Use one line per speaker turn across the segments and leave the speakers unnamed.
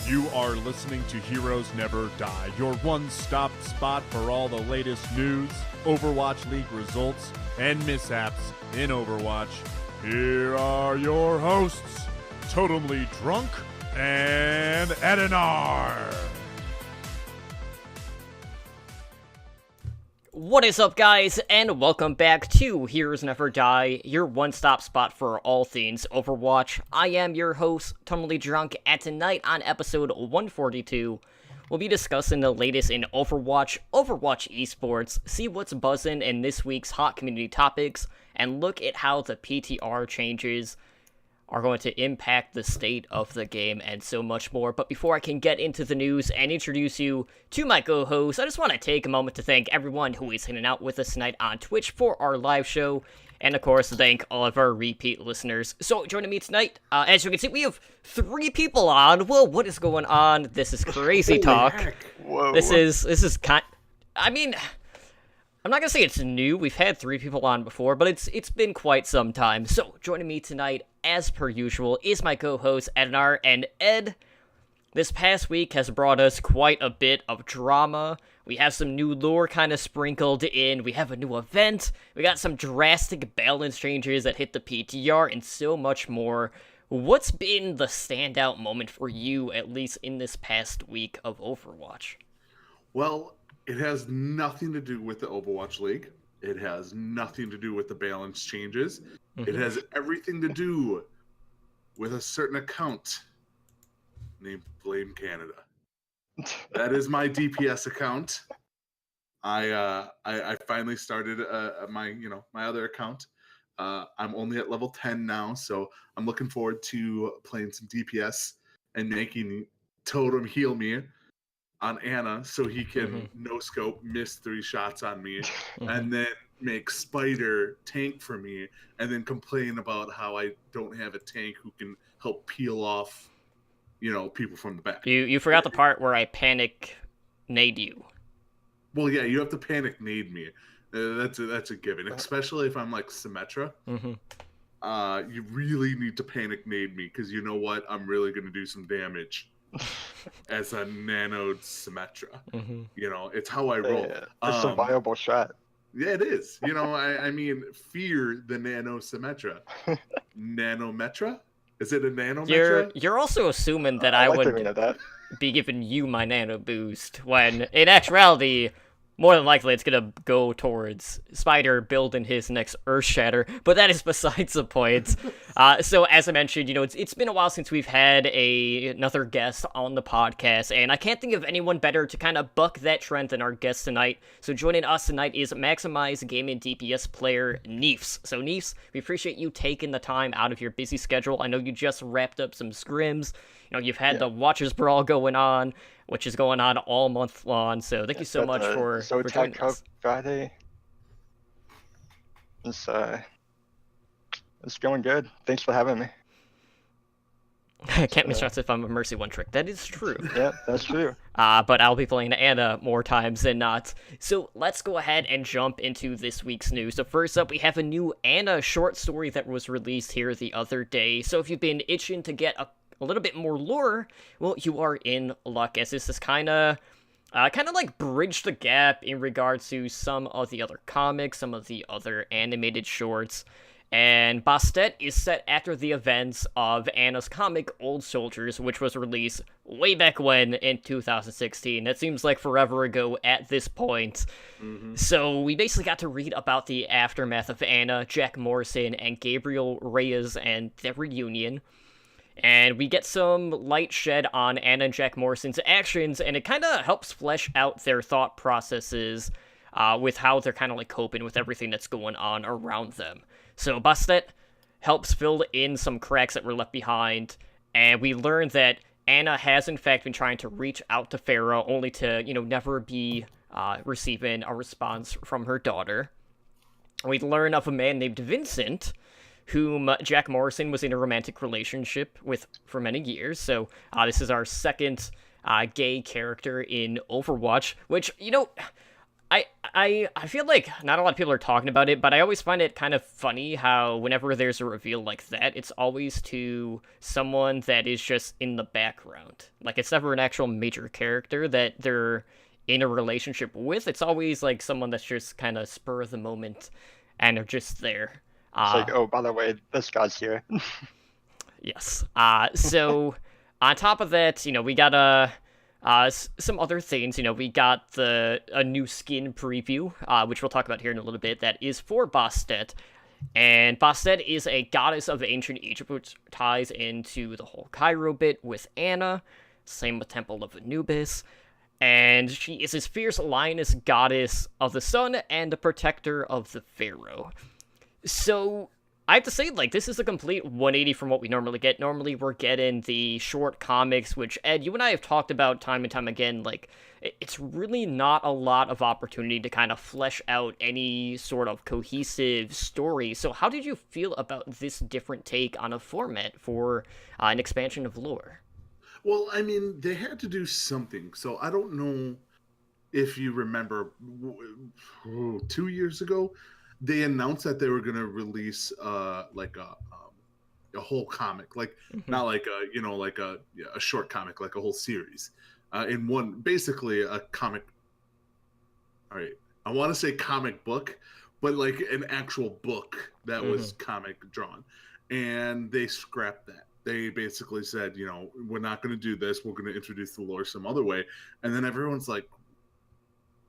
You are listening to Heroes Never Die, your one-stop spot for all the latest news, Overwatch League results, and mishaps in Overwatch. Here are your hosts, Totemly Drunk and Edinar.
What is up, guys, and welcome back to Heroes Never Die, your one-stop spot for all things Overwatch. I am your host, Totemly Drunk, and tonight on episode 142, we'll be discussing the latest in Overwatch, Overwatch esports, see what's buzzing in this week's hot community topics, and look at how the PTR changes are going to impact the state of the game and so much more. But before I can get into the news and introduce you to my co-host, I just want to take a moment to thank everyone who is hanging out with us tonight on Twitch for our live show, and of course thank all of our repeat listeners. So joining me tonight, as you can see, we have 3 people on. Whoa, what is going on? This is crazy talk.
Whoa.
This is I mean, I'm not gonna say it's new. We've had 3 people on before, but it's been quite some time. So joining me tonight, as per usual, is my co-host Edinar. And Ed, this past week has brought us quite a bit of drama. We have some new lore kind of sprinkled in. We have a new event. We got some drastic balance changes that hit the PTR, and so much more. What's been the standout moment for you, at least in this past week of Overwatch?
Well, it has nothing to do with the Overwatch League. It has nothing to do with the balance changes. It has everything to do with a certain account named Blame Canada. That is my DPS account. I finally started my other account. I'm only at level 10 now, so I'm looking forward to playing some DPS and making Totem heal me on Anna so he can no scope miss 3 shots on me and then make Spider tank for me and then complain about how I don't have a tank who can help peel off people from the back.
You forgot the part where I panic nade you.
Well, yeah, you have to panic nade me. That's a given, especially if I'm like Symmetra. You really need to panic nade me because you know what? I'm really going to do some damage. As a nanoed Symmetra. It's how I roll.
Yeah, it's a viable shot.
Yeah, it is. I mean, fear the nano Symmetra. Nanometra? Is it a nanometra?
You're also assuming that I would be giving you my nano boost, when in actuality, more than likely it's gonna go towards Spider building his next Earth Shatter, but that is besides the point. So as I mentioned, it's been a while since we've had another guest on the podcast, and I can't think of anyone better to kind of buck that trend than our guest tonight. So joining us tonight is Maximize Gaming DPS player Neefs. So Neefs, we appreciate you taking the time out of your busy schedule. I know you just wrapped up some scrims. You've had the Watchers Brawl going on, which is going on all month long. So thank you so much for joining us.
Friday. It's going good. Thanks for having me.
I can't mistrust if I'm a Mercy one trick. That is true.
Yeah, that's true.
But I'll be playing Anna more times than not. So let's go ahead and jump into this week's news. So first up, we have a new Anna short story that was released here the other day. So if you've been itching to get a little bit more lore, well, you are in luck, as this is kind of like bridge the gap in regards to some of the other comics, some of the other animated shorts. And Bastet is set after the events of Anna's comic Old Soldiers, which was released way back when in 2016. That seems like forever ago at this point. So we basically got to read about the aftermath of Anna, Jack Morrison, and Gabriel Reyes and their reunion. And we get some light shed on Anna and Jack Morrison's actions, and it kind of helps flesh out their thought processes with how they're kind of like coping with everything that's going on around them. So Bastet helps fill in some cracks that were left behind, and we learn that Anna has in fact been trying to reach out to Farah, only to, never be receiving a response from her daughter. We learn of a man named Vincent, whom Jack Morrison was in a romantic relationship with for many years. So this is our second gay character in Overwatch, which, I feel like not a lot of people are talking about it, but I always find it kind of funny how whenever there's a reveal like that, it's always to someone that is just in the background. Like it's never an actual major character that they're in a relationship with. It's always like someone that's just kind of spur of the moment and are just there.
It's like,
Uh
oh, by the way, this guy's here.
yes. So on top of that, we got some other things. We got a new skin preview, which we'll talk about here in a little bit. That is for Bastet, and Bastet is a goddess of ancient Egypt, which ties into the whole Cairo bit with Anna. Same with Temple of Anubis, and she is this fierce lioness goddess of the sun and a protector of the pharaoh. So I have to say, like, this is a complete 180 from what we normally get. Normally, we're getting the short comics, which, Ed, you and I have talked about time and time again. Like, it's really not a lot of opportunity to kind of flesh out any sort of cohesive story. So how did you feel about this different take on a format for an expansion of lore?
Well, I mean, they had to do something. So I don't know if you remember 2 years ago, they announced that they were going to release like a whole comic, like not like a short comic, like a whole series in one, basically a comic. All right, I want to say comic book, but like an actual book that was comic drawn, and they scrapped that. They basically said, we're not going to do this. We're going to introduce the lore some other way, and then everyone's like,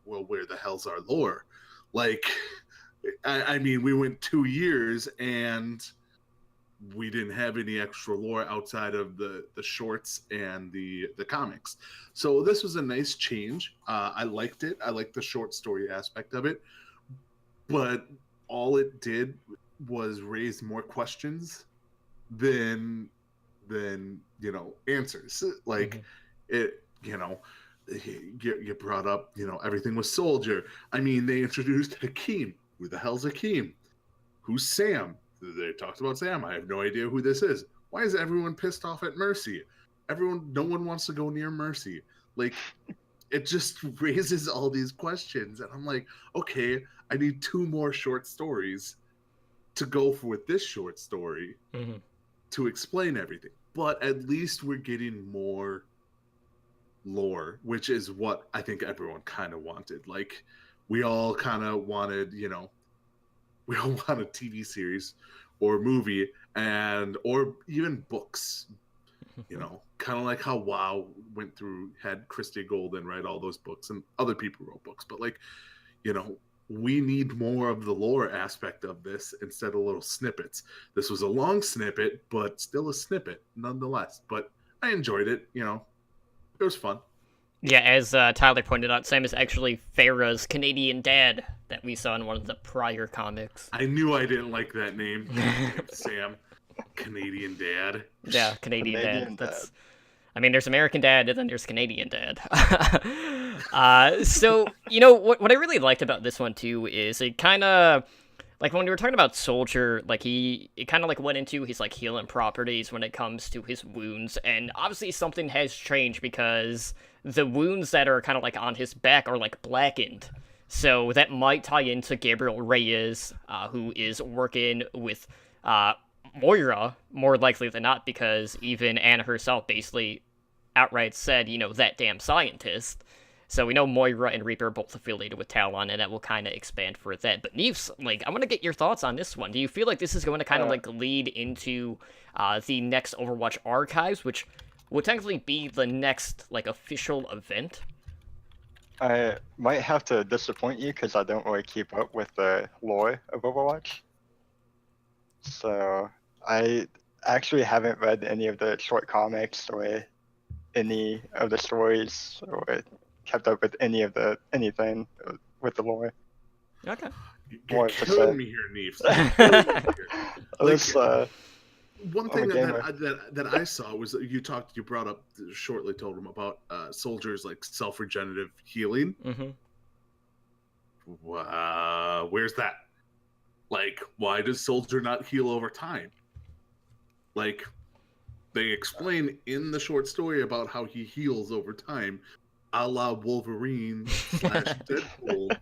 well, where the hell's our lore? Like, I mean, we went 2 years and we didn't have any extra lore outside of the shorts and the comics. So this was a nice change. I liked it. I liked the short story aspect of it. But all it did was raise more questions than answers. Like it, you brought up, everything was soldier. I mean, they introduced Hakeem. Who the hell's Hakeem? Who's Sam? They talked about Sam. I have no idea who this is. Why is everyone pissed off at Mercy? No one wants to go near Mercy. Like, it just raises all these questions. And I'm like, okay, I need 2 more short stories to go for with this short story to explain everything. But at least we're getting more lore, which is what I think everyone kind of wanted. Like, we all kind of wanted, we all want a TV series or movie or even books, kind of like how WoW had Christy Golden write all those books and other people wrote books. But like, we need more of the lore aspect of this instead of little snippets. This was a long snippet, but still a snippet nonetheless. But I enjoyed it, it was fun.
Yeah, as Tyler pointed out, Sam is actually Farah's Canadian dad that we saw in one of the prior comics.
I knew I didn't like that name. Sam. Canadian dad.
Yeah, Canadian dad. I mean, there's American dad, and then there's Canadian dad. So, what I really liked about this one, too, is it kind of... Like, when we were talking about Soldier, like, it kind of, like, went into his, like, healing properties when it comes to his wounds, and obviously something has changed because the wounds that are kind of, like, on his back are, like, blackened. So that might tie into Gabriel Reyes, who is working with Moira, more likely than not, because even Anna herself basically outright said, that damn scientist. So we know Moira and Reaper are both affiliated with Talon, and that will kind of expand for that. But Neefs, like, I want to get your thoughts on this one. Do you feel like this is going to kind of, like, lead into the next Overwatch Archives, which would technically be the next, like, official event?
I might have to disappoint you because I don't really keep up with the lore of Overwatch. So I actually haven't read any of the short comics or any of the stories or kept up with anything with the lore.
Okay.
You're killing me here, Neefs. One thing that I saw was that you brought up shortly, told him about soldiers like self-regenerative healing. Where's that? Like, why does Soldier not heal over time? Like, they explain in the short story about how he heals over time, a la Wolverine / Deadpool.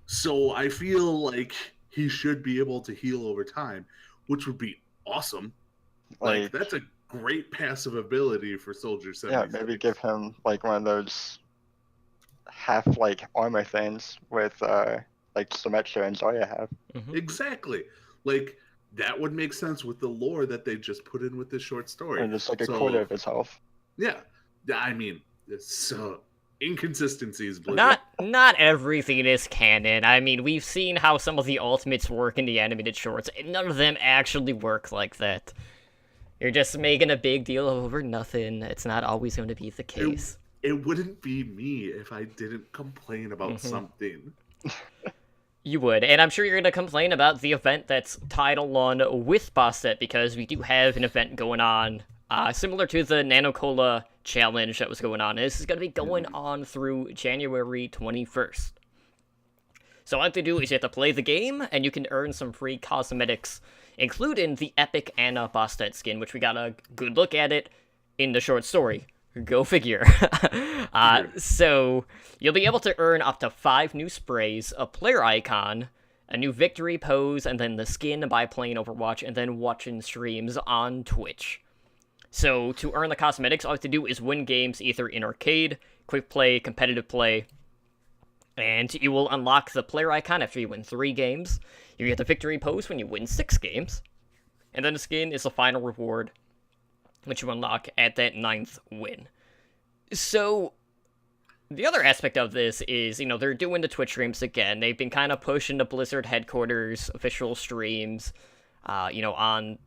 So I feel like he should be able to heal over time, which would be awesome. Like that's a great passive ability for Soldier 76.
Yeah, maybe give him like one of those half like armor things with like Symmetra and Zarya have.
Mm-hmm.
Exactly. Like that would make sense with the lore that they just put in with this short story.
And just like a quarter of his health.
Yeah. I mean, so inconsistencies, Blizzard.
Not everything is canon. I mean, we've seen how some of the ultimates work in the animated shorts, and none of them actually work like that. You're just making a big deal over nothing. It's not always going to be the case.
It wouldn't be me if I didn't complain about something.
You would, and I'm sure you're going to complain about the event that's tied along with Bastet, because we do have an event going on, similar to the Nanocola challenge that was going on. This is going to be going on through January 21st. So all you have to do is you have to play the game, and you can earn some free cosmetics, including the epic Anna Bastet skin, which we got a good look at it in the short story. Go figure. So you'll be able to earn up to 5 new sprays, a player icon, a new victory pose, and then the skin by playing Overwatch and then watching streams on Twitch. So to earn the cosmetics, all you have to do is win games either in arcade, quick play, competitive play, and you will unlock the player icon after you win 3 games. You get the victory pose when you win 6 games, and then the skin is the final reward, which you unlock at that 9th win. So, the other aspect of this is, they're doing the Twitch streams again. They've been kind of pushing the Blizzard headquarters official streams, on,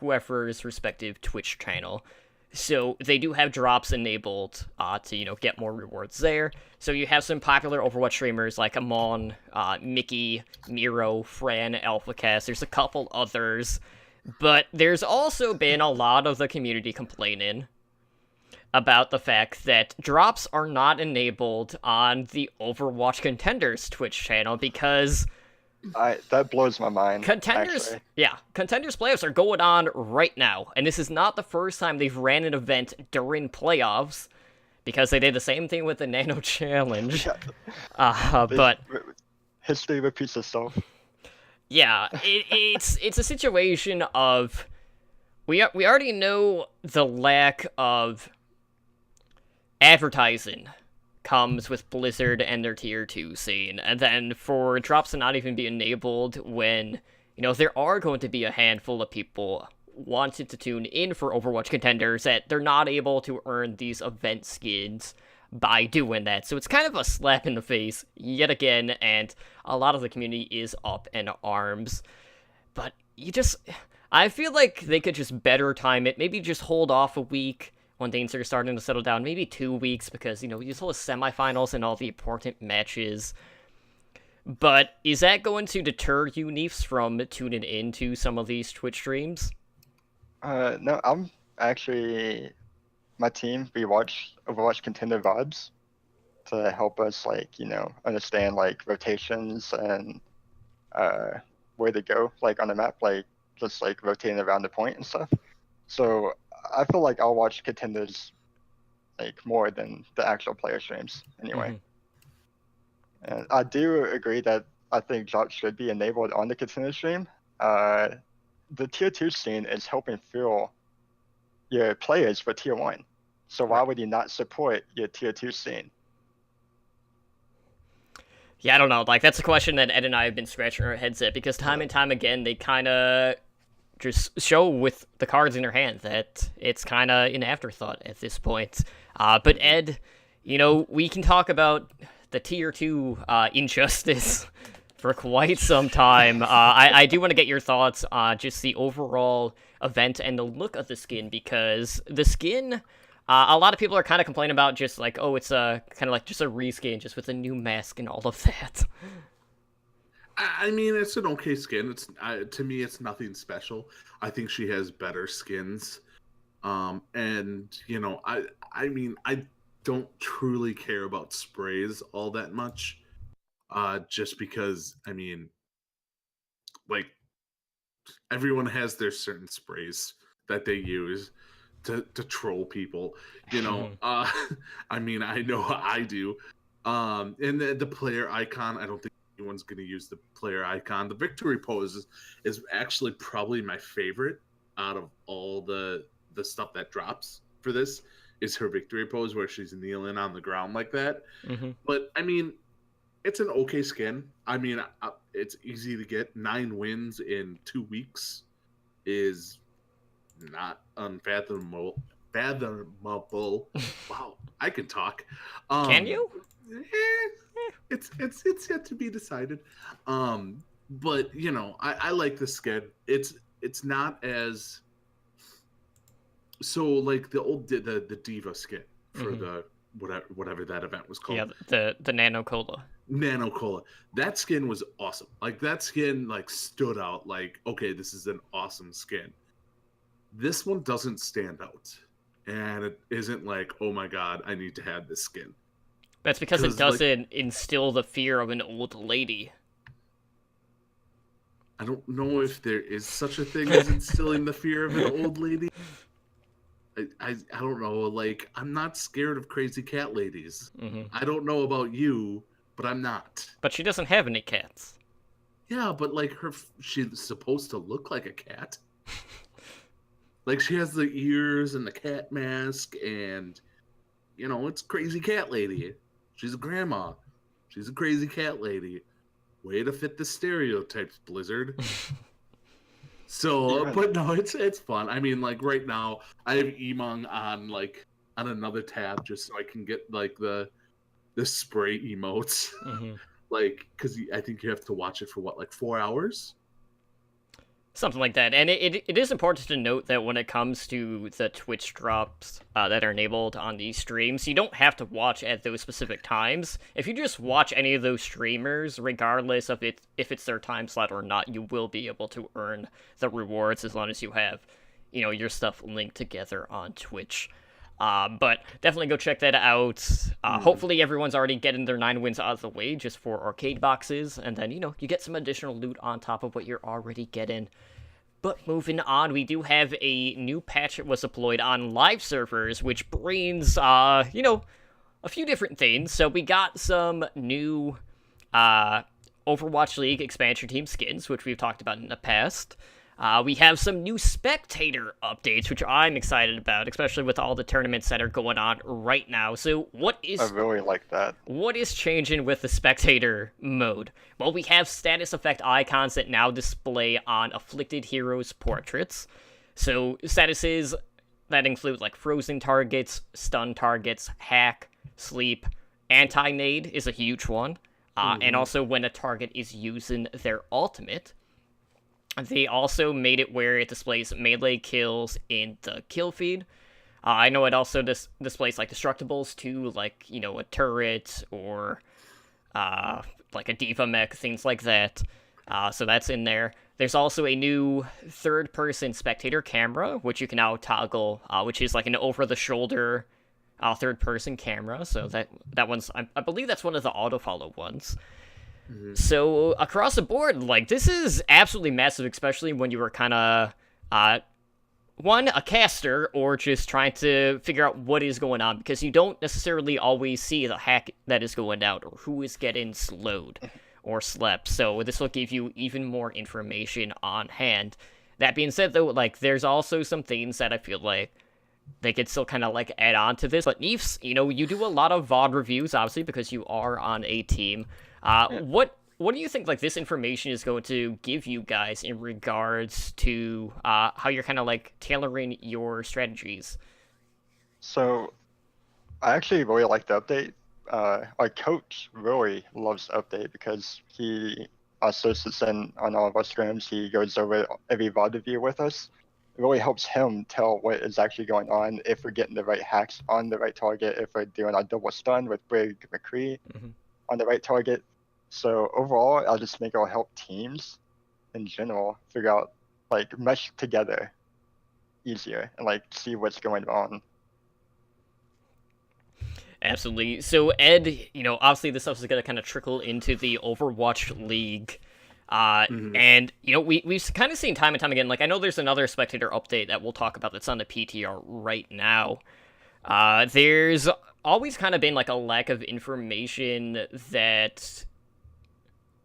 whoever's respective Twitch channel. So, they do have drops enabled to, get more rewards there. So, you have some popular Overwatch streamers like Amon, Mickey, Miro, Fran, AlphaCast. There's a couple others. But there's also been a lot of the community complaining about the fact that drops are not enabled on the Overwatch Contenders Twitch channel because
that blows my mind.
Contenders playoffs are going on right now, and this is not the first time they've ran an event during playoffs, because they did the same thing with the Nano Challenge. But
history repeats itself.
Yeah, it's a situation of we already know the lack of advertising comes with Blizzard and their tier 2 scene, and then for drops to not even be enabled when there are going to be a handful of people wanted to tune in for Overwatch Contenders, that they're not able to earn these event skins by doing that. So it's kind of a slap in the face yet again, and a lot of the community is up in arms. But I feel like they could just better time it, maybe just hold off a week when things are starting to settle down, maybe 2 weeks, because you still have semifinals and all the important matches. But is that going to deter you, Neefs, from tuning into some of these Twitch streams?
No, I'm actually... My team, we watch Overwatch Contender vibes to help us, understand, rotations and where to go, on the map, just, rotating around the point and stuff. So I feel like I'll watch Contenders, more than the actual player streams, anyway. Mm-hmm. And I do agree that I think drops should be enabled on the Contender stream. The Tier 2 scene is helping fuel your players for Tier 1. So why would you not support your Tier 2 scene?
Yeah, I don't know. That's a question that Ed and I have been scratching our heads at, because time and time again, they kind of just show with the cards in their hand that it's kind of an afterthought at this point. But Ed, we can talk about the Tier 2 injustice for quite some time. I do want to get your thoughts on just the overall event and the look of the skin, because the skin, a lot of people are kind of complaining about just it's a kind of just a reskin, just with a new mask and all of that.
I mean, it's an okay skin. It's to me, it's nothing special. I think she has better skins, and I mean, I don't truly care about sprays all that much. Just because, I mean, everyone has their certain sprays that they use to troll people, I mean, I know I do. And the player icon, I don't think anyone's going to use the player icon. The victory pose is actually probably my favorite out of all the stuff that drops for this. Is her victory pose where she's kneeling on the ground like that.
Mm-hmm.
But I mean, it's an okay skin. I mean, it's easy to get. 9 wins in 2 weeks is not unfathomable. Wow, I can talk.
Can you?
It's yet to be decided. But you know, I like the skin. It's not as so like the old the Diva skin for the whatever that event was called.
Yeah, the Nano Cola.
Nano Cola. That skin was awesome. Like that skin like stood out like, okay, this is an awesome skin. This one doesn't stand out. And it isn't like, oh my god, I need to have this skin.
That's because it doesn't instill the fear of an old lady.
I don't know if there is such a thing as instilling the fear of an old lady. I don't know. Like, I'm not scared of crazy cat ladies.
Mm-hmm.
I don't know about you, but I'm not.
But she doesn't have any cats.
Yeah, but like she's supposed to look like a cat. Like she has the ears and the cat mask, and you know it's crazy cat lady. She's a grandma. She's a crazy cat lady. Way to fit the stereotypes, Blizzard. So, but no, it's fun. I mean, like right now, I have Emong on another tab just so I can get like the spray emotes, like because I think you have to watch it for what, like 4 hours.
Something like that. And it is important to note that when it comes to the Twitch drops that are enabled on these streams, you don't have to watch at those specific times. If you just watch any of those streamers, regardless of if it's their time slot or not, you will be able to earn the rewards as long as you have, you know, your stuff linked together on Twitch. But definitely go check that out. Hopefully everyone's already getting their 9 wins out of the way just for arcade boxes, and then, you know, you get some additional loot on top of what you're already getting. But moving on, we do have a new patch that was deployed on live servers, which brings, you know, a few different things. So we got some new Overwatch League expansion team skins, which we've talked about in the past. We have some new spectator updates, which I'm excited about, especially with all the tournaments that are going on right now. So I
really like that.
What is changing with the spectator mode? Well, we have status effect icons that now display on afflicted heroes' portraits. So statuses that include like frozen targets, stun targets, hack, sleep, anti-nade is a huge one. And also when a target is using their ultimate. They also made it where it displays melee kills in the kill feed. I know it also displays like destructibles too, like, you know, a turret or like a diva mech, things like that. So that's in there. There's also a new third-person spectator camera, which you can now toggle, which is like an over-the-shoulder third-person camera. So that one's, I believe that's one of the auto-follow ones. So across the board, like, this is absolutely massive, especially when you were kind of, one, a caster, or just trying to figure out what is going on, because you don't necessarily always see the hack that is going out, or who is getting slowed or slept, so this will give you even more information on hand. That being said, though, like, there's also some things that I feel like they could still kind of, like, add on to this. But Neefs, you know, you do a lot of VOD reviews, obviously, because you are on a team. What do you think, like, this information is going to give you guys in regards to how you're kind of, like, tailoring your strategies?
So, I actually really like the update. Our coach really loves the update because he also sits in on all of our scrims. He goes over every VOD review with us. It really helps him tell what is actually going on, if we're getting the right hacks on the right target, if we're doing our double stun with Brig McCree on the right target. So overall, I just think it'll help teams in general figure out, like, mesh together easier and, like, see what's going on.
Absolutely. So Ed, you know, obviously this stuff is going to kind of trickle into the Overwatch League. And, you know, we've kind of seen time and time again, like, I know there's another spectator update that we'll talk about that's on the PTR right now. There's always kind of been like a lack of information that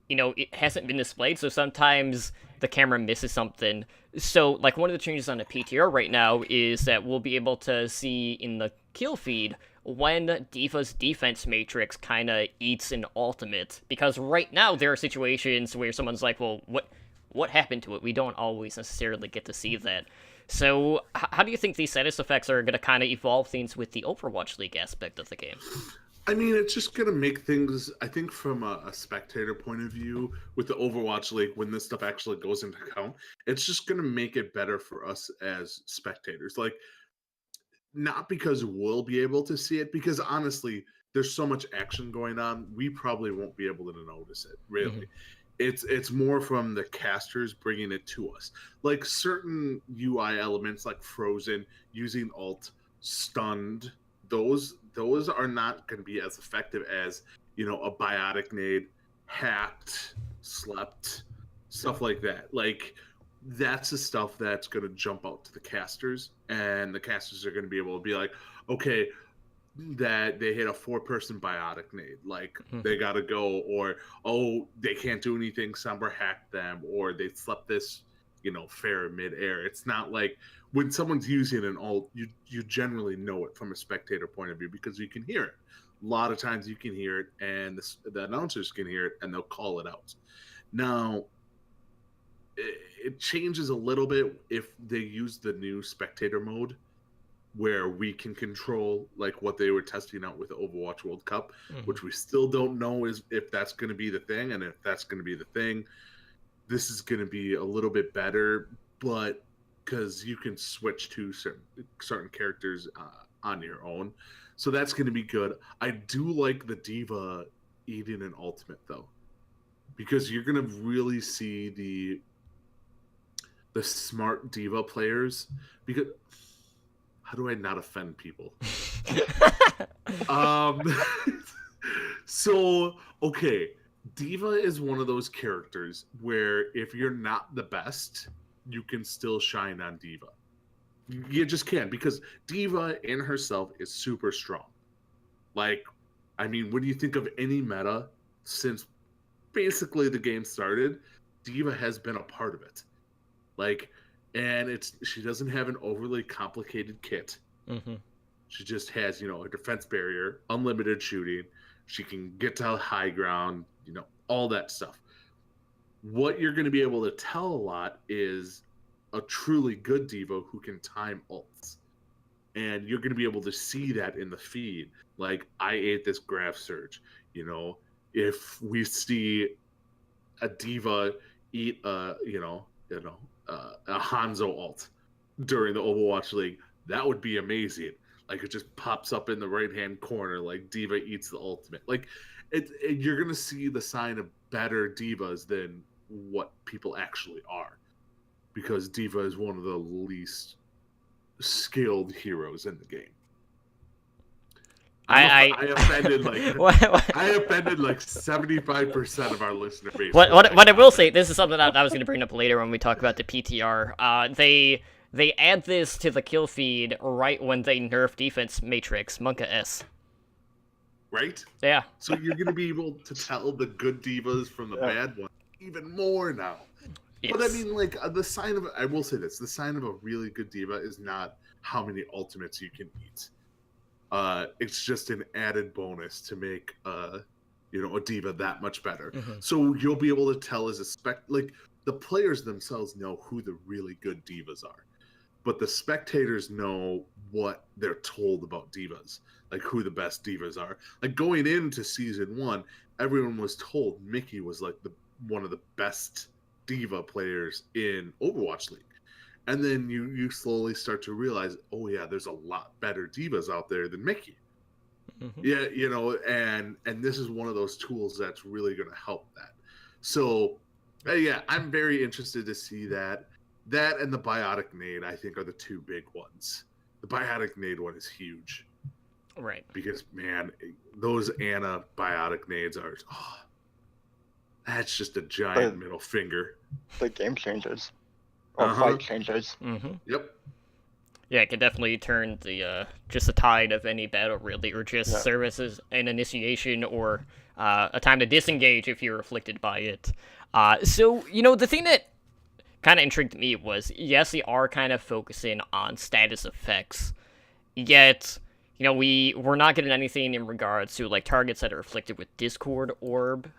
it hasn't been displayed, so sometimes the camera misses something. So, like, one of the changes on the PTR right now is that we'll be able to see in the kill feed when D.Va's defense matrix kind of eats an ultimate. Because right now, there are situations where someone's like, well, what happened to it? We don't always necessarily get to see that. So, how do you think these status effects are going to kind of evolve things with the Overwatch League aspect of the game?
I mean, it's just going to make things, I think, from a spectator point of view, with the Overwatch League, when this stuff actually goes into account, it's just going to make it better for us as spectators. Like, not because we'll be able to see it, because honestly, there's so much action going on, we probably won't be able to notice it, really. It's more from the casters bringing it to us. Like certain UI elements, like frozen, using alt, stunned, those are not going to be as effective as a biotic nade, hacked, slept, stuff like that. Like that's the stuff that's going to jump out to the casters, and the casters are going to be able to be like, okay, that they hit a 4-person biotic nade, like they gotta go, or they can't do anything, Sombra hacked them, or they slept this fair mid-air. It's not like when someone's using an ult, you generally know it from a spectator point of view because you can hear it. A lot of times you can hear it, and the announcers can hear it, and they'll call it out. Now it changes a little bit if they use the new spectator mode, where we can control like what they were testing out with the Overwatch World Cup, which we still don't know if that's going to be the thing. And if that's going to be the thing, this is going to be a little bit better, but because you can switch to certain characters on your own. So that's going to be good. I do like the D.Va eating an ultimate though, because you're going to really see the smart D.Va players, because how do I not offend people? So, okay, D.Va is one of those characters where if you're not the best, you can still shine on D.Va. You just can, because D.Va in herself is super strong. Like, I mean, when you think of any meta since basically the game started, D.Va has been a part of it. Like, and she doesn't have an overly complicated kit. She just has a defense barrier, unlimited shooting, she can get to high ground, all that stuff. What you're going to be able to tell a lot is a truly good D.Va who can time ults, and you're going to be able to see that in the feed. Like, I ate this graph surge. If we see a D.Va eat a Hanzo alt during the Overwatch League, that would be amazing. Like, it just pops up in the right-hand corner, like D.Va eats the ultimate. Like, you're going to see the sign of better D.Vas than what people actually are, because D.Va is one of the least skilled heroes in the game. I offended I offended like 75% of our listener base.
What I will say, this is something that I was going to bring up later when we talk about the PTR. They add this to the kill feed right when they nerf defense matrix Monka S.
Right?
Yeah.
So you're going to be able to tell the good D.Vas from the bad ones even more now. Yes. But I mean, like, I will say this, the sign of a really good D.Va is not how many ultimates you can eat. It's just an added bonus to make a D.Va that much better. So you'll be able to tell as like, the players themselves know who the really good D.Vas are, but the spectators know what they're told about D.Vas, like who the best D.Vas are. Like, going into season 1, everyone was told Mickey was like one of the best D.Va players in Overwatch League. And then you slowly start to realize, oh yeah, there's a lot better D.Vas out there than Mickey. Yeah, and this is one of those tools that's really going to help that. So, yeah, I'm very interested to see that. That and the biotic nade, I think, are the two big ones. The biotic nade one is huge.
Right.
Because, man, those Ana biotic nades are, that's just a giant middle finger.
The game changes. Or fight changes.
Yep.
Yeah, it can definitely turn the just the tide of any battle, really, or just serve as an initiation or a time to disengage if you're afflicted by it. So, the thing that kind of intrigued me was, yes, they are kind of focusing on status effects, yet, we're not getting anything in regards to, like, targets that are afflicted with Discord Orb,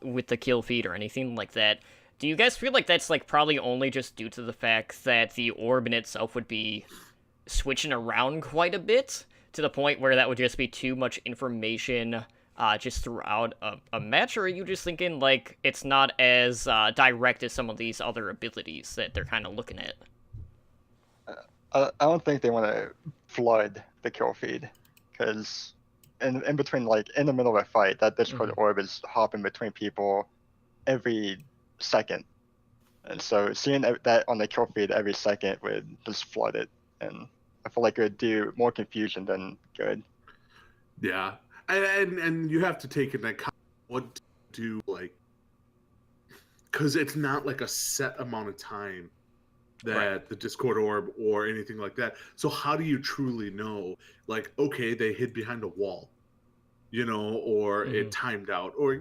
with the kill feed or anything like that. Do you guys feel like that's, like, probably only just due to the fact that the orb in itself would be switching around quite a bit, to the point where that would just be too much information just throughout a match, or are you just thinking, like, it's not as direct as some of these other abilities that they're kind of looking at?
I don't think they want to flood the kill feed, because in between, like, in the middle of a fight, that Discord orb is hopping between people every second. And so seeing that on the kill feed every second would just flood it. And I feel like it would do more confusion than good.
Yeah. And you have to take into account what to do, like, because it's not like a set amount of time that the Discord orb or anything like that. So how do you truly know, like, okay, they hid behind a wall, or it timed out, or,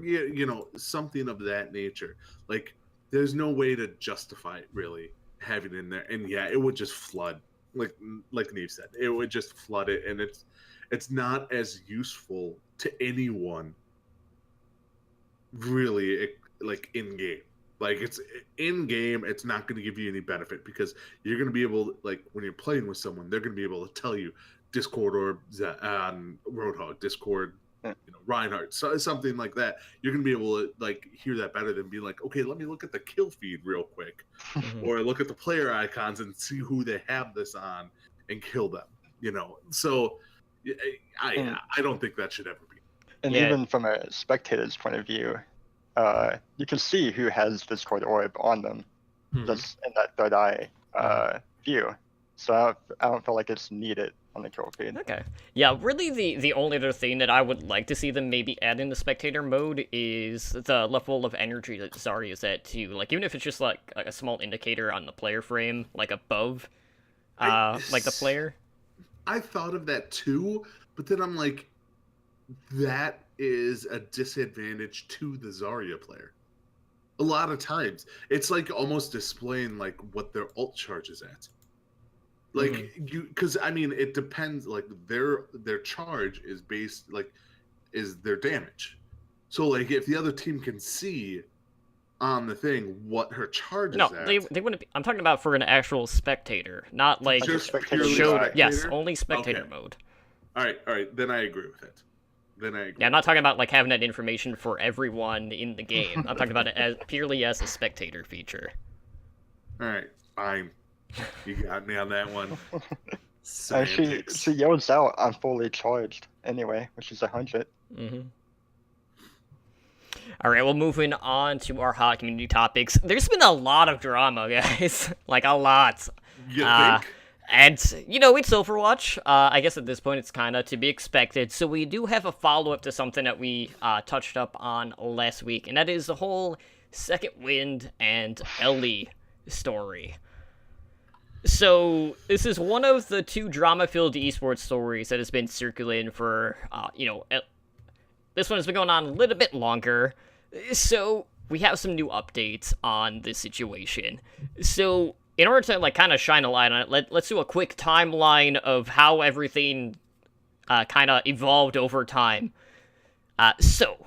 something of that nature. Like, there's no way to justify it, really, having it in there. And yeah, it would just flood, like Neefs said, it would just flood it, and it's not as useful to anyone, really, like, in game. Like, it's in game, it's not going to give you any benefit, because you're going to be able, like, when you're playing with someone, they're going to be able to tell you Discord or Roadhog, Discord, Reinhardt, something like that. You're going to be able to, like, hear that better than being like, okay, let me look at the kill feed real quick, or look at the player icons and see who they have this on and kill them. So I don't think that should ever be.
And even from a spectator's point of view, you can see who has Discord orb on them, just in that third eye view. So I don't feel like it's needed on the kill feed.
Okay. Yeah, really the only other thing that I would like to see them maybe add in the spectator mode is the level of energy that Zarya is at too. Like, even if it's just like a small indicator on the player frame, like above like the player.
I thought of that too, but then I'm like, that is a disadvantage to the Zarya player. A lot of times, it's like almost displaying, like, what their ult charge is at. Like, because I mean, it depends. Like, their charge is based, like, is their damage. So, like, if the other team can see on the thing what her charge is at.
They wouldn't be. I'm talking about for an actual spectator, not like
just
spectator. Yes, only spectator mode.
All right. Then I agree with it.
Yeah, I'm not talking about, like, having that information for everyone in the game. I'm talking about it as purely as a spectator feature.
All right, fine. You got me on that one.
She yells out, "I'm fully charged," anyway, which is 100.
All right, well, moving on to our hot community topics. There's been a lot of drama, guys. Like, a lot.
You think?
And, it's Overwatch. I guess at this point it's kind of to be expected. So we do have a follow-up to something that we touched up on last week, and that is the whole Second Wind and Ellie story. So this is one of the two drama-filled esports stories that has been circulating for, this one has been going on a little bit longer. So we have some new updates on this situation. So in order to, like, kind of shine a light on it, let's do a quick timeline of how everything kind of evolved over time. So,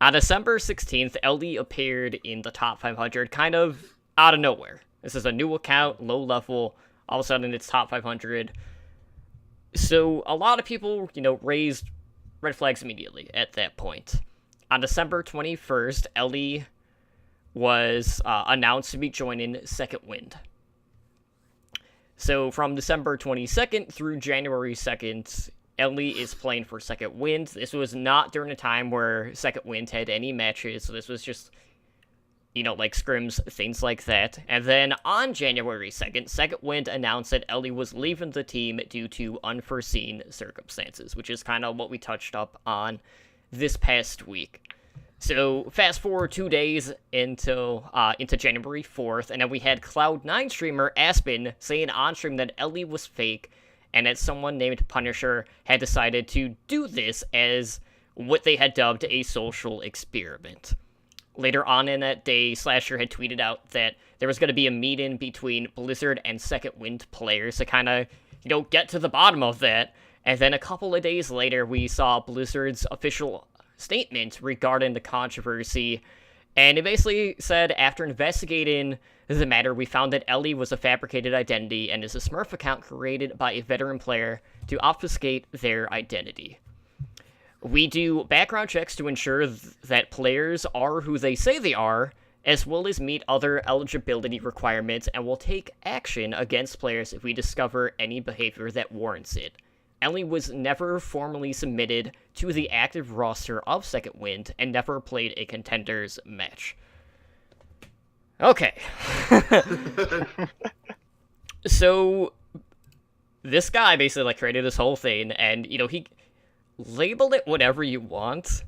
on December 16th, LD appeared in the top 500 kind of out of nowhere. This is a new account, low level, all of a sudden it's top 500. So, a lot of people, raised red flags immediately at that point. On December 21st, LD was announced to be joining Second Wind. So from December 22nd through January 2nd, Ellie is playing for Second Wind. This was not during a time where Second Wind had any matches, so this was just, like scrims, things like that. And then on January 2nd, Second Wind announced that Ellie was leaving the team due to unforeseen circumstances, which is kind of what we touched up on this past week. So fast forward 2 days into January 4th, and then we had Cloud9 streamer Aspen saying on stream that Ellie was fake, and that someone named Punisher had decided to do this as what they had dubbed a social experiment. Later on in that day, Slasher had tweeted out that there was going to be a meeting between Blizzard and Second Wind players to kind of, get to the bottom of that. And then a couple of days later, we saw Blizzard's official statement regarding the controversy. And it basically said, after investigating the matter, we found that Ellie was a fabricated identity and is a Smurf account created by a veteran player to obfuscate their identity. We do background checks to ensure that players are who they say they are, as well as meet other eligibility requirements, and will take action against players if we discover any behavior that warrants it. Ellie was never formally submitted to the active roster of Second Wind and never played a contenders match. Okay. So, this guy basically created this whole thing, and, he labeled it whatever you want,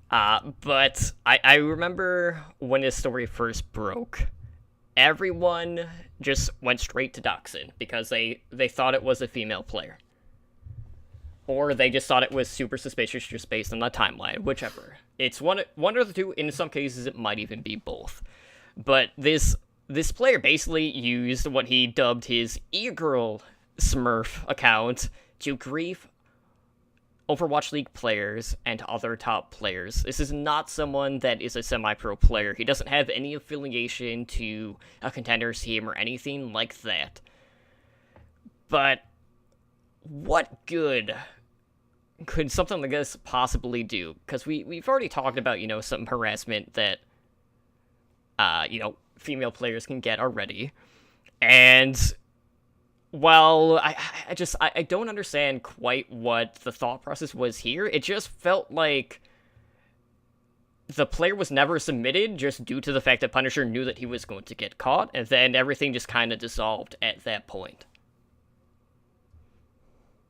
but I remember when his story first broke, everyone just went straight to doxing because they thought it was a female player. Or they just thought it was super suspicious just based on the timeline, whichever. It's one or the two. In some cases, it might even be both. But this player basically used what he dubbed his e-girl Smurf account to grief Overwatch League players and other top players. This is not someone that is a semi-pro player. He doesn't have any affiliation to a contenders team or anything like that. But what good could something like this possibly do? Because we've already talked about, some harassment that, female players can get already. And while I don't understand quite what the thought process was here, it just felt like the player was never submitted just due to the fact that Punisher knew that he was going to get caught, and then everything just kind of dissolved at that point.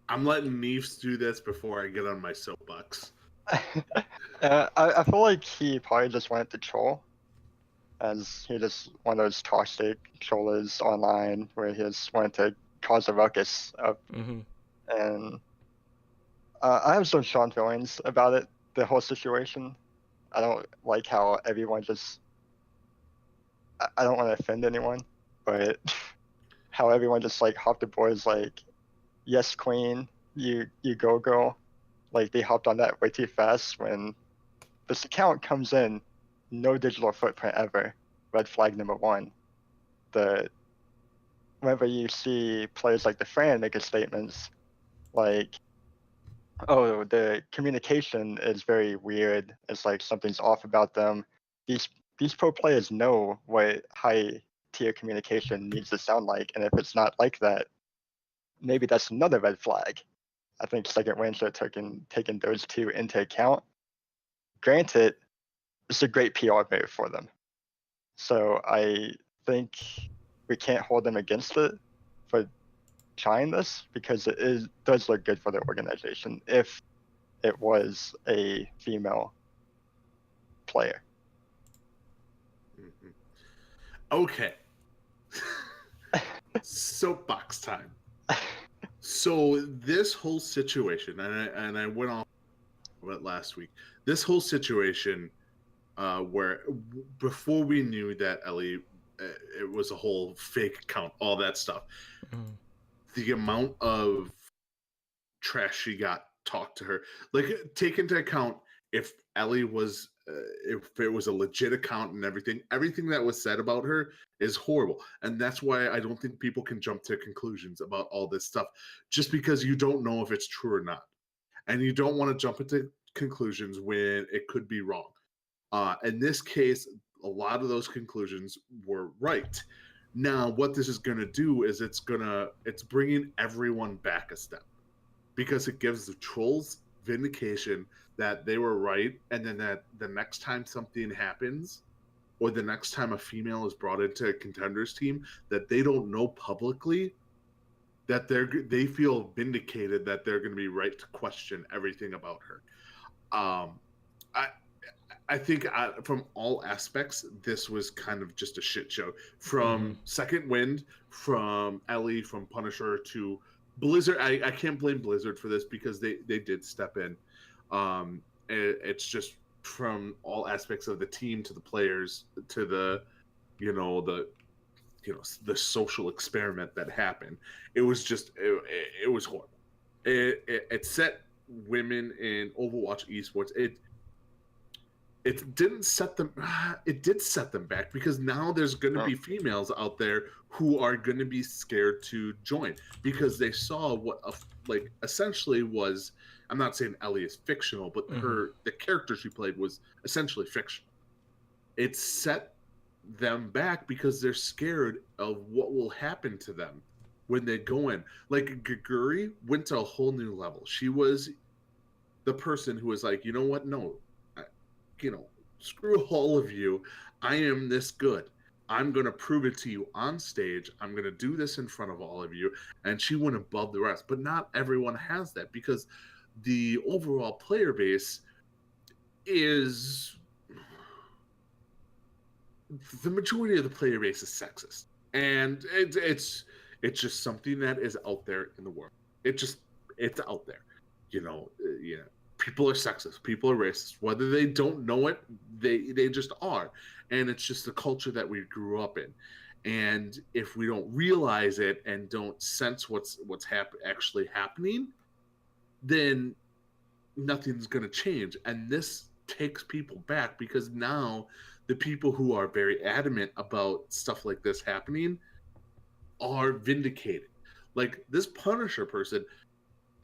I'm letting Neefs do this before I get on my soapbox.
I feel like he probably just wanted to troll, as he just one of those toxic trollers online where he just wanted to cause a ruckus up.
Mm-hmm.
And I have some strong feelings about it, the whole situation. I don't like how everyone just... I don't want to offend anyone, but how everyone just hopped aboard is yes, queen, you go girl. They hopped on that way too fast when this account comes in, no digital footprint ever. Red flag number one. Whenever you see players like the Fran make statements oh, the communication is very weird. It's something's off about them. These pro players know what high tier communication needs to sound like, and if it's not like that, maybe that's another red flag. I think Second Wind should have taken those two into account. Granted, it's a great PR move for them. So I think we can't hold them against it for trying this, because it does look good for the organization if it was a female player.
Mm-hmm. Okay. Soapbox time. So this whole situation, and I went off of it last week. This whole situation, where before we knew that Ellie, it was a whole fake account, all that stuff. Mm. The amount of trash she got talked to her, take into account if Ellie was, if it was a legit account and everything that was said about her is horrible. And that's why I don't think people can jump to conclusions about all this stuff just because you don't know if it's true or not. And you don't want to jump into conclusions when it could be wrong. In this case, a lot of those conclusions were right. Now, what this is going to do is it's bringing everyone back a step, because it gives the trolls vindication that they were right, and then that the next time something happens, or the next time a female is brought into a contenders team that they don't know publicly, that they feel vindicated that they're going to be right to question everything about her. I think from all aspects, this was kind of just a shit show. From Second Wind, from Ellie, from Punisher to Blizzard. I can't blame Blizzard for this because they did step in. It's just from all aspects of the team to the players to the the social experiment that happened. It was just it was horrible. It set women in Overwatch esports. It didn't set them. It did set them back because now there's going to be females out there who are going to be scared to join because they saw what like essentially was. I'm not saying Ellie is fictional, but the character she played was essentially fictional. It set them back because they're scared of what will happen to them when they go in. Like Gaguri went to a whole new level. She was the person who was like, you know what? No, screw all of you. I am this good. I'm going to prove it to you on stage. I'm going to do this in front of all of you. And she went above the rest. But not everyone has that because the overall player base is the majority of the player base is sexist. And it's just something that is out there in the world. It's out there. People are sexist, people are racist, whether they don't know it, they just are. And it's just the culture that we grew up in. And if we don't realize it and don't sense what's actually happening, then nothing's going to change. And this takes people back because now the people who are very adamant about stuff like this happening are vindicated. Like this Punisher person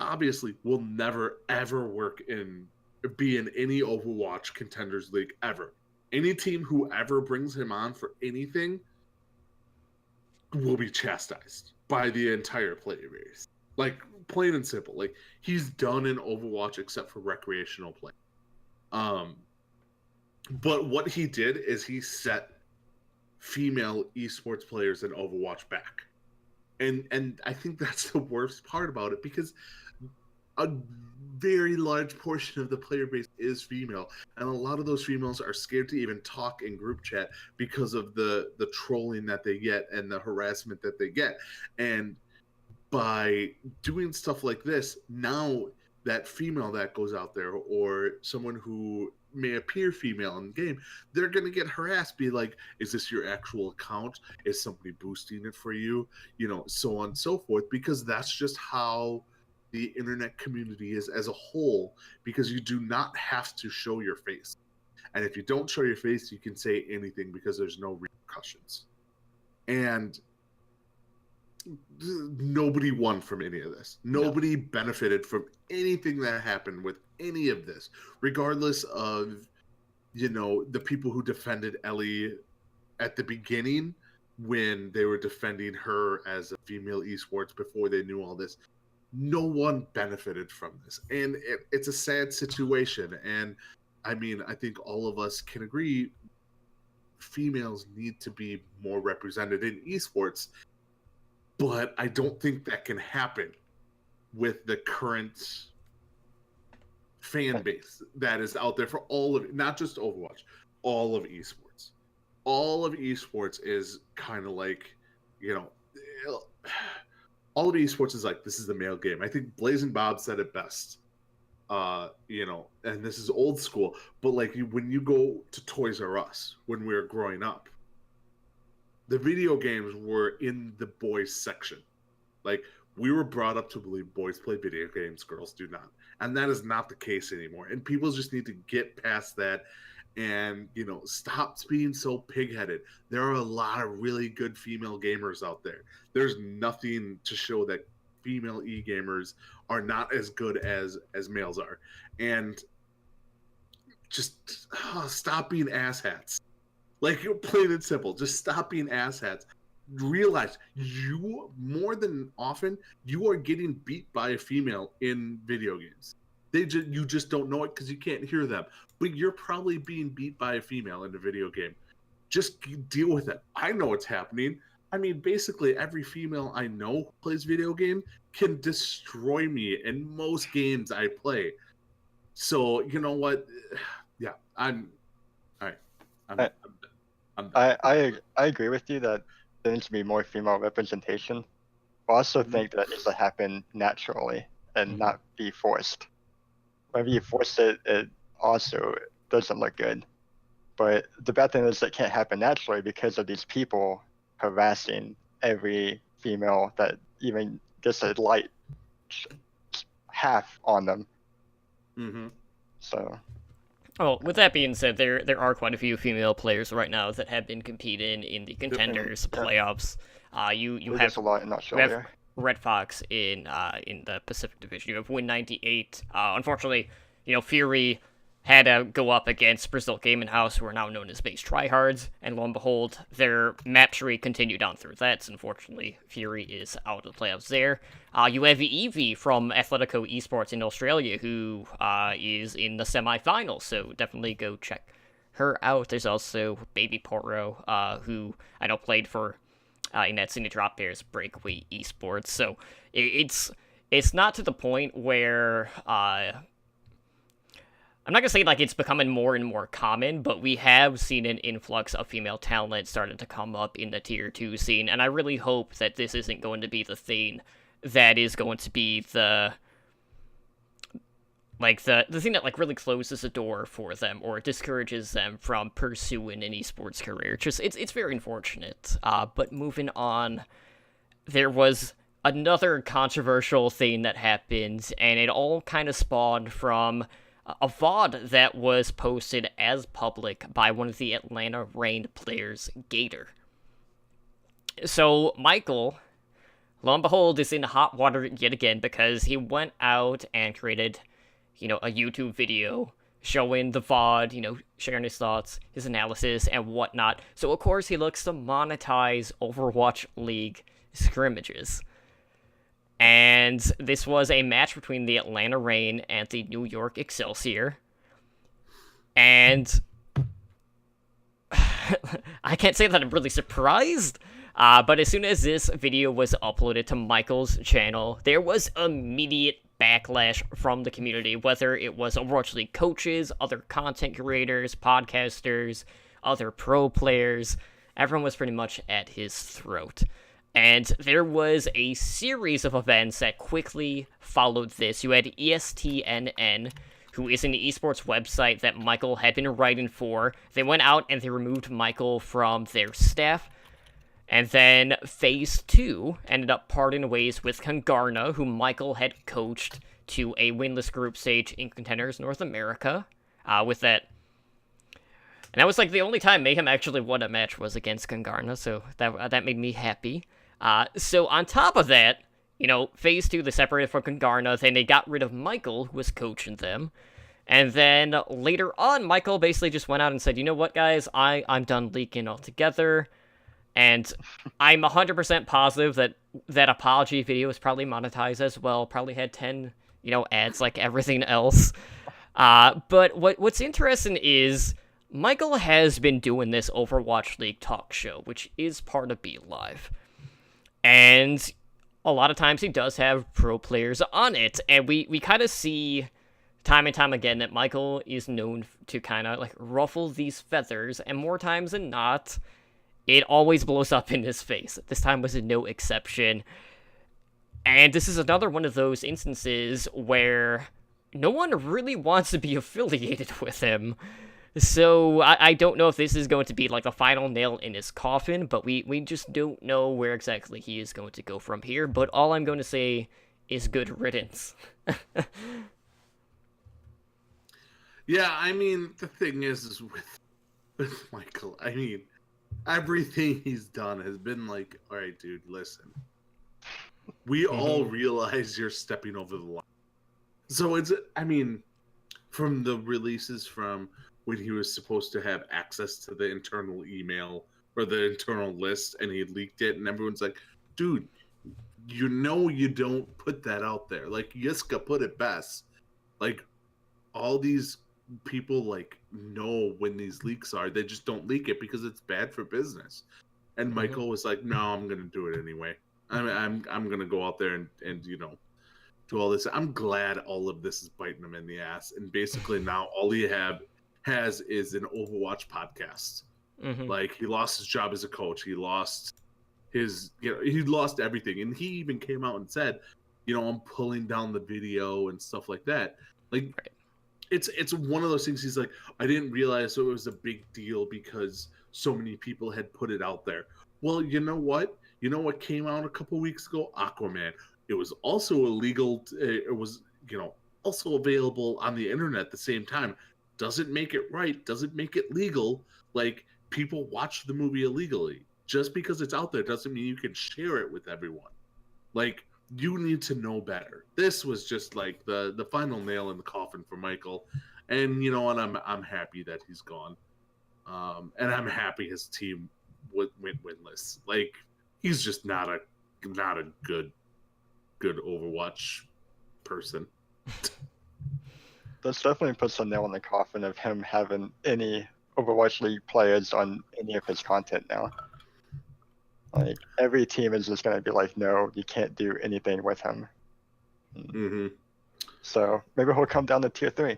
obviously will never ever be in any Overwatch Contenders League ever. Any team who ever brings him on for anything will be chastised by the entire player base. Like plain and simple. Like he's done in Overwatch except for recreational play. But what he did is he set female esports players in Overwatch back. And I think that's the worst part about it because a very large portion of the player base is female, and a lot of those females are scared to even talk in group chat because of the trolling that they get and the harassment that they get. And by doing stuff like this, now that female that goes out there or someone who may appear female in the game, they're going to get harassed, be like, is this your actual account? Is somebody boosting it for you? So on and so forth, because that's just how the internet community is as a whole, because you do not have to show your face. And if you don't show your face, you can say anything because there's no repercussions. And nobody won from any of this. Nobody benefited from anything that happened with any of this, regardless of, the people who defended Ellie at the beginning when they were defending her as a female esports before they knew all this. No one benefited from this. And it's a sad situation. And I mean, I think all of us can agree females need to be more represented in esports. But I don't think that can happen with the current fan base that is out there for all of, not just Overwatch, all of esports. All of esports is kind of like, all of esports is like, this is the male game. I think Blazing Bob said it best. And this is old school, but like when you go to Toys R Us when we were growing up, the video games were in the boys section. Like we were brought up to believe boys play video games, girls do not. And that is not the case anymore. And people just need to get past that and, stop being so pig-headed. There are a lot of really good female gamers out there. There's nothing to show that female e-gamers are not as good as males are. And just stop being asshats. Like, plain and simple. Just stop being asshats. Realize you, more than often, you are getting beat by a female in video games. You just don't know it because you can't hear them. But you're probably being beat by a female in a video game. Just deal with it. I know what's happening. I mean, basically every female I know who plays video game can destroy me in most games I play. So, you know what? Yeah, I'm I'm done.
I agree with you that there needs to be more female representation. I also think that needs to happen naturally and not be forced. Whenever you force it, it also doesn't look good. But the bad thing is it can't happen naturally because of these people harassing every female that even gets a light half on them.
Mm-hmm.
So.
Well, with that being said, there are quite a few female players right now that have been competing in the contenders playoffs. You have
a lot in Australia.
Red Fox in the Pacific Division. You have Win 98. Unfortunately, Fury had to go up against Brazil Gaming House, who are now known as Base Tryhards, and lo and behold, their map tree continued on through that. So unfortunately, Fury is out of the playoffs there. You have Evie from Athletico Esports in Australia, who is in the semifinals, so definitely go check her out. There's also Baby Porro, who I know played for in that Cine Drop Bears Breakaway Esports. So it's not to the point where I'm not going to say, like, it's becoming more and more common, but we have seen an influx of female talent starting to come up in the Tier 2 scene, and I really hope that this isn't going to be the thing that is going to be the thing that, like, really closes the door for them or discourages them from pursuing an esports career. It's very unfortunate. But moving on, there was another controversial thing that happened, and it all kind of spawned from a VOD that was posted as public by one of the Atlanta Reign players, Gator. So Michael, lo and behold, is in hot water yet again because he went out and created, a YouTube video showing the VOD, sharing his thoughts, his analysis, and whatnot. So of course he looks to monetize Overwatch League scrimmages. And this was a match between the Atlanta Reign and the New York Excelsior. And I can't say that I'm really surprised, but as soon as this video was uploaded to Michael's channel, there was immediate backlash from the community, whether it was Overwatch League coaches, other content creators, podcasters, other pro players. Everyone was pretty much at his throat. And there was a series of events that quickly followed this. You had ESTNN, who is an esports website that Michael had been writing for. They went out and they removed Michael from their staff. And then Phase 2 ended up parting ways with Kangarna, who Michael had coached to a winless group stage in Contenders North America. With that. And that was like the only time Mayhem actually won a match was against Kangarna, so that made me happy. So on top of that, Phase 2, they separated from Kangarna, then they got rid of Michael, who was coaching them. And then later on, Michael basically just went out and said, you know what, guys, I'm done leaking altogether. And I'm 100% positive that apology video is probably monetized as well, probably had 10, ads like everything else. But what's interesting is Michael has been doing this Overwatch League talk show, which is part of Be Live. And a lot of times he does have pro players on it, and we kind of see time and time again that Michael is known to kind of like ruffle these feathers, and more times than not, it always blows up in his face. This time was no exception. And this is another one of those instances where no one really wants to be affiliated with him. So I don't know if this is going to be like the final nail in his coffin, but we just don't know where exactly he is going to go from here. But all I'm going to say is good riddance.
Yeah, I mean, the thing is with Michael, I mean, everything he's done has been like, all right, dude, listen. We all realize you're stepping over the line. So from the releases from when he was supposed to have access to the internal email or the internal list and he leaked it and everyone's like, dude, you don't put that out there. Like Yiska put it best. Like all these people like know when these leaks are. They just don't leak it because it's bad for business. And Michael was like, no, I'm going to do it anyway. I'm going to go out there and do all this. I'm glad all of this is biting him in the ass. And basically now all you have is an Overwatch podcast. Like, he lost his job as a coach. He lost he lost everything. And he even came out and said, I'm pulling down the video and stuff like that. Like, it's one of those things. He's like, I didn't realize it was a big deal because so many people had put it out there. Well, you know what? You know what came out a couple weeks ago? Aquaman. It was also illegal. It was, also available on the internet at the same time. Doesn't make it right. Doesn't make it legal. Like, people watch the movie illegally. Just because it's out there doesn't mean you can share it with everyone. Like, you need to know better. This was just like the final nail in the coffin for Michael. And you know what? I'm happy that he's gone. And I'm happy his team went winless. Like, he's just not a good Overwatch person.
This definitely puts a nail in the coffin of him having any Overwatch League players on any of his content now. Like, every team is just going to be like, no, you can't do anything with him. So maybe he'll come down to tier 3.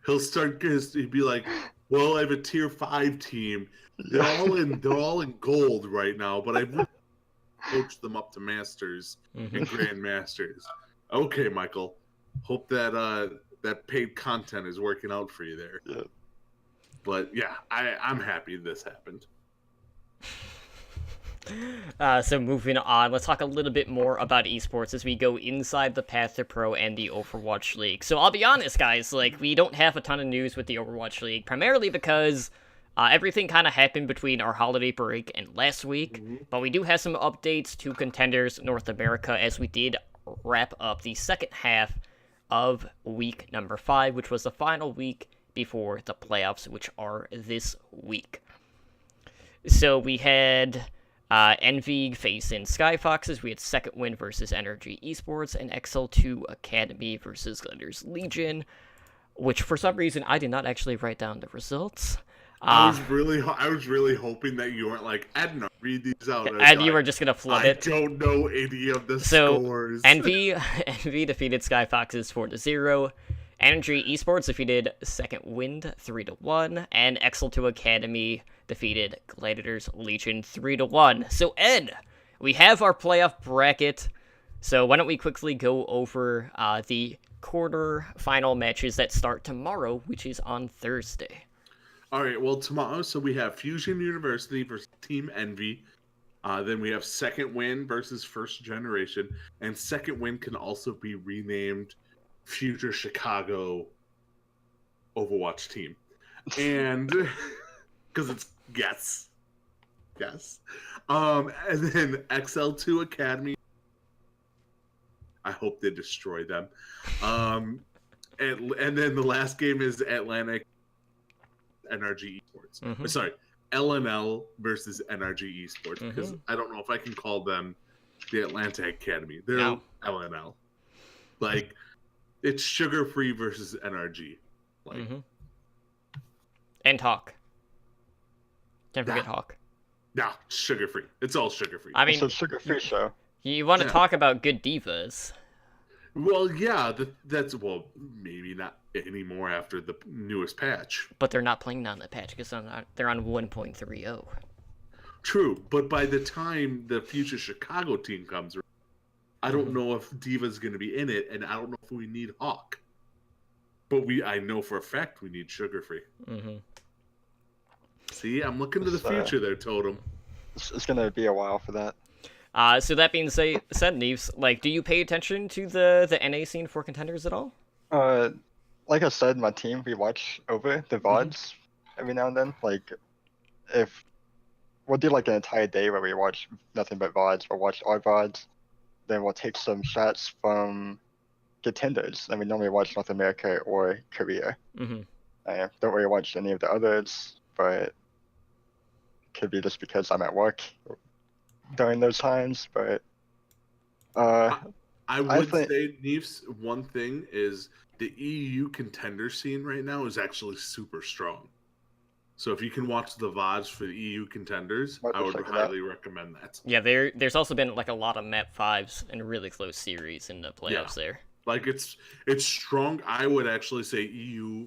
He'd be like, well, I have a tier 5 team. They're all in gold right now, but I've coached them up to masters and grandmasters. Okay, Michael. Hope that that paid content is working out for you there.
Yeah.
But yeah, I'm happy this happened.
So moving on, let's talk a little bit more about esports as we go inside the Path to Pro and the Overwatch League. So I'll be honest, guys, like, we don't have a ton of news with the Overwatch League, primarily because everything kind of happened between our holiday break and last week, but we do have some updates to Contenders North America as we did wrap up the second half of week number 5, which was the final week before the playoffs, which are this week. So we had Envy facing Sky Foxes. We had Second Wind versus Energy Esports, and XL2 Academy versus Glitters Legion, which for some reason I did not actually write down the results.
I was really hoping that you weren't like, Edna, read these out.
And you were just gonna flood it.
I don't know any of the scores.
Envy defeated Sky Foxes 4-0. Energy Esports defeated Second Wind 3-1, and XL2 Academy defeated Gladiators Legion 3-1. So Ed, we have our playoff bracket. So why don't we quickly go over the quarter-final matches that start tomorrow, which is on Thursday.
All right, well, tomorrow, so we have Fusion University versus Team Envy. Then we have Second Wind versus First Generation, and Second Wind can also be renamed Future Chicago Overwatch Team. And because it's yes. And then XL2 Academy. I hope they destroy them. And then the last game is Atlantic NRG Esports. Sorry, LNL versus NRG Esports, because I don't know if I can call them the Atlanta Academy. They're LNL. Like, it's Sugar Free versus NRG. Like,
and Hawk. Can't forget Hawk.
Nah, Sugar Free. It's all Sugar Free.
I mean,
it's a Sugar Free show.
You want to talk about good divas?
Well, yeah, maybe not anymore after the newest patch.
But they're not playing on the patch because they're on 1.30.
True, but by the time the Future Chicago team comes, I don't know if Diva's going to be in it, and I don't know if we need Hawk. But I know for a fact we need Sugar Free. See, I'm looking to the future there, Totem.
It's going to be a while for that.
So that being said, Neefs, like, do you pay attention to the NA scene for Contenders at all?
Like I said, my team, we watch over the VODs every now and then. Like, if we'll do like an entire day where we watch nothing but VODs, we'll watch our VODs, then we'll take some shots from Contenders, and we normally watch North America or Korea. I don't really watch any of the others, but it could be just because I'm at work during those times. But
I would say, Neefs, one thing is the EU contender scene right now is actually super strong. So if you can watch the VODs for the EU contenders, I would highly recommend that.
Yeah, there's also been like a lot of map 5s and really close series in the playoffs there.
Like it's strong. I would actually say EU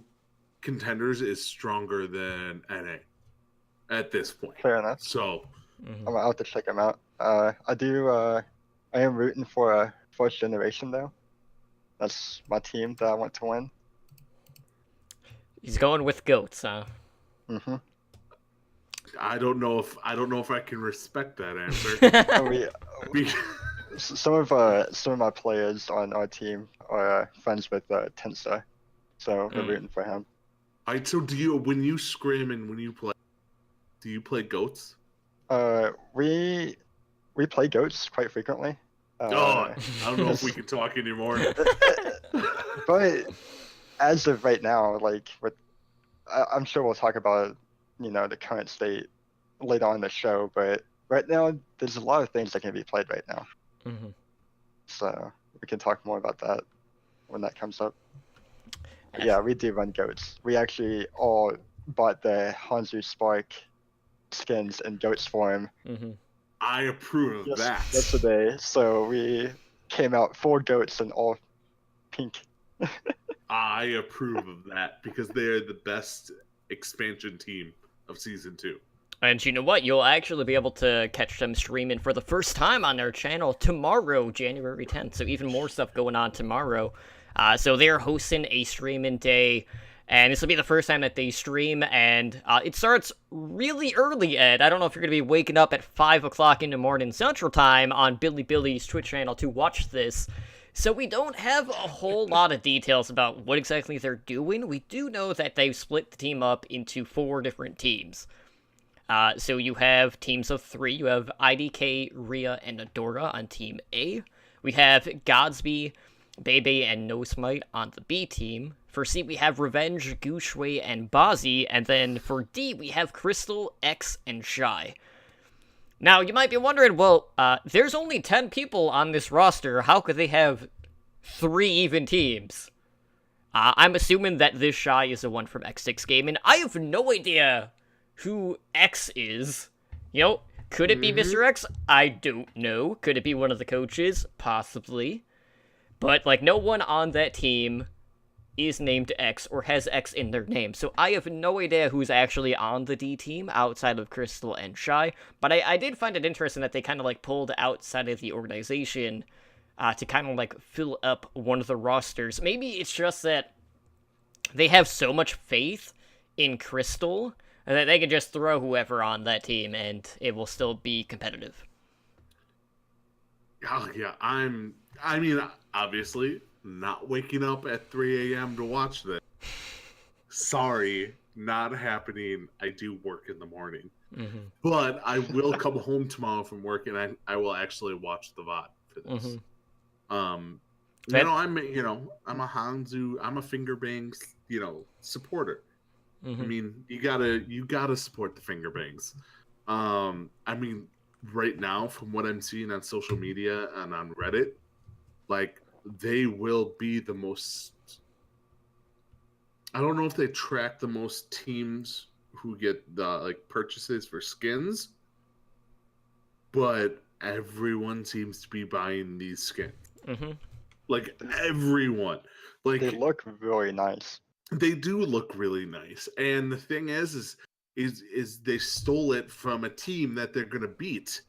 contenders is stronger than NA at this point.
Fair enough.
So
I'm out to check them out. I am rooting for a first generation though. That's my team that I want to win.
He's going with goats, huh?
Mm-hmm.
I don't know if I can respect that answer.
Some of my players on our team are friends with Tensor, so we're rooting for him.
Alright, so when you scrim and when you play, do you play goats?
We play goats quite frequently.
I don't know if we can talk anymore.
But as of right now, like I'm sure we'll talk about the current state later on in the show. But right now, there's a lot of things that can be played right now.
Mm-hmm.
So we can talk more about that when that comes up. But yeah, we do run goats. We actually all bought the Hanzu Spark skins in goats form.
Mm-hmm.
I approve of that.
Yesterday, so we came out 4 goats and all pink.
I approve of that because they are the best expansion team of Season 2.
And you know what? You'll actually be able to catch them streaming for the first time on their channel tomorrow, January 10th. So even more stuff going on tomorrow. So they're hosting a streaming day, and this will be the first time that they stream, and it starts really early, Ed. I don't know if you're going to be waking up at 5 o'clock in the morning Central Time on Billy's Twitch channel to watch this. So we don't have a whole lot of details about what exactly they're doing. We do know that they've split the team up into 4 different teams. So you have teams of 3. You have IDK, Rhea, and Adora on Team A. We have Godsby, Bebe, and No Smite on the B team. For C, we have Revenge, Gooshway, and Bozzy. And then for D, we have Crystal, X, and Shy. Now, you might be wondering, well, there's only 10 people on this roster. How could they have 3 even teams? I'm assuming that this Shy is the one from X6 Gaming. I have no idea who X is. Could it be Mr. X? I don't know. Could it be one of the coaches? Possibly. But, no one on that team is named X or has X in their name. So I have no idea who's actually on the D team outside of Crystal and Shy. But I did find it interesting that they kind of, pulled outside of the organization to kind of, fill up one of the rosters. Maybe it's just that they have so much faith in Crystal that they can just throw whoever on that team and it will still be competitive.
Oh, yeah, I mean, obviously, not waking up at 3 a.m. to watch this. Sorry, not happening. I do work in the morning.
Mm-hmm.
But I will come home tomorrow from work and I will actually watch the VOD for this.
Mm-hmm.
I'm a Hanzu, I'm a finger bangs, supporter.
Mm-hmm.
I mean, you gotta support the finger bangs. I mean, right now, from what I'm seeing on social media and on Reddit, they will be the most. I don't know if they track the most teams who get the purchases for skins, but everyone seems to be buying these skins.
Mm-hmm.
Everyone.
They look really nice.
They do look really nice, and the thing is they stole it from a team that they're gonna beat,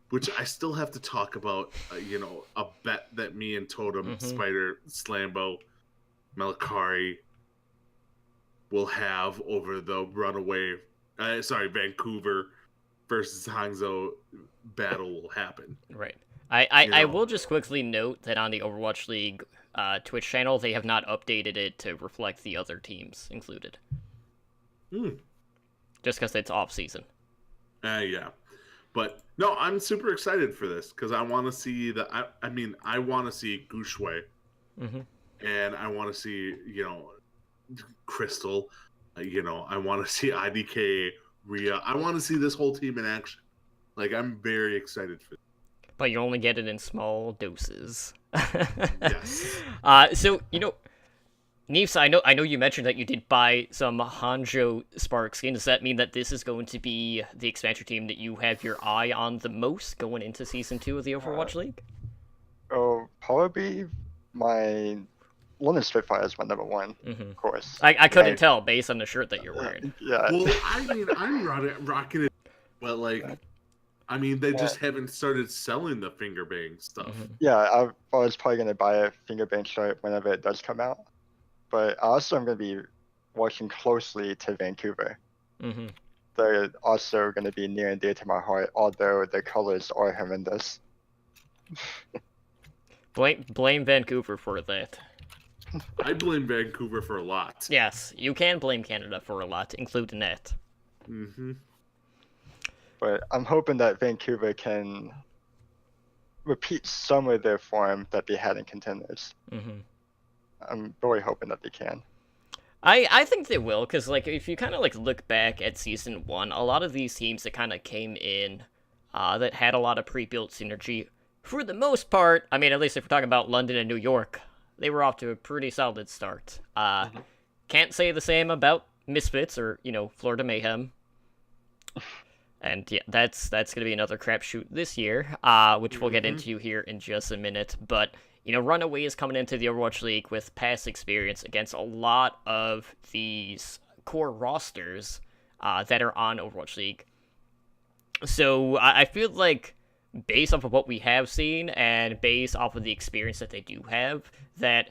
which I still have to talk about. A bet that me and Totem, Spider, Slambo, Melikari will have over the runaway. Vancouver versus Hangzhou battle will happen.
Right. I will just quickly note that on the Overwatch League Twitch channel, they have not updated it to reflect the other teams included. Just because it's off season.
Yeah. But no, I'm super excited for this because I want to see I want to see Gooshway, and I want to see Crystal, I want to see IDK, Rhea. I want to see this whole team in action. I'm very excited for this.
But you only get it in small doses.
Yes.
So Neefs, I know you mentioned that you did buy some Hanzhou Spark skin. Does that mean that this is going to be the expansion team that you have your eye on the most going into Season 2 of the Overwatch League?
Oh, probably my London Spitfire is my number one,
Mm-hmm.
of course.
I couldn't tell based on the shirt that you're wearing.
Yeah.
Well, I mean, I'm rocking it, but like, I mean, they just haven't started selling the finger bang stuff.
Mm-hmm.
Yeah, I was probably gonna buy a fingerbank shirt whenever it does come out, but also I'm gonna be watching closely to Vancouver.
Mm-hmm.
They're also gonna be near and dear to my heart, although the colors are horrendous.
Blame Vancouver for that.
I blame Vancouver for a lot.
Yes, you can blame Canada for a lot, including that.
Mm-hmm.
But I'm hoping that Vancouver can repeat some of their form that they had in Contenders.
Mm-hmm.
I'm really hoping that they can.
I think they will, because like if you kind of like look back at season 1, a lot of these teams that kind of came in, that had a lot of pre-built synergy, for the most part, I mean, at least if we're talking about London and New York, they were off to a pretty solid start. Can't say the same about Misfits or, Florida Mayhem. And yeah, that's gonna be another crapshoot this year, which we'll get into here in just a minute. But Runaway is coming into the Overwatch League with past experience against a lot of these core rosters that are on Overwatch League. So I feel like, based off of what we have seen and based off of the experience that they do have, that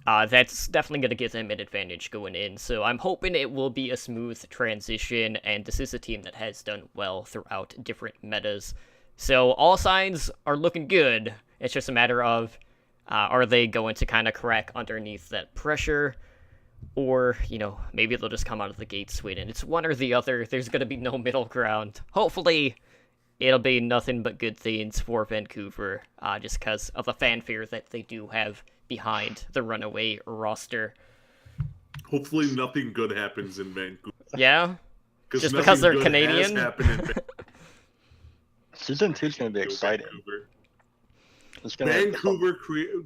that's definitely going to give them an advantage going in. So I'm hoping it will be a smooth transition, and this is a team that has done well throughout different metas. So all signs are looking good. It's just a matter of, are they going to kind of crack underneath that pressure? Or, maybe they'll just come out of the gate swinging. It's one or the other. There's going to be no middle ground. Hopefully, it'll be nothing but good things for Vancouver, just because of the fanfare that they do have behind the Runaway roster.
Hopefully nothing good happens in Vancouver.
Yeah? Just because they're Canadian?
Season 2 is going to be exciting.
Vancouver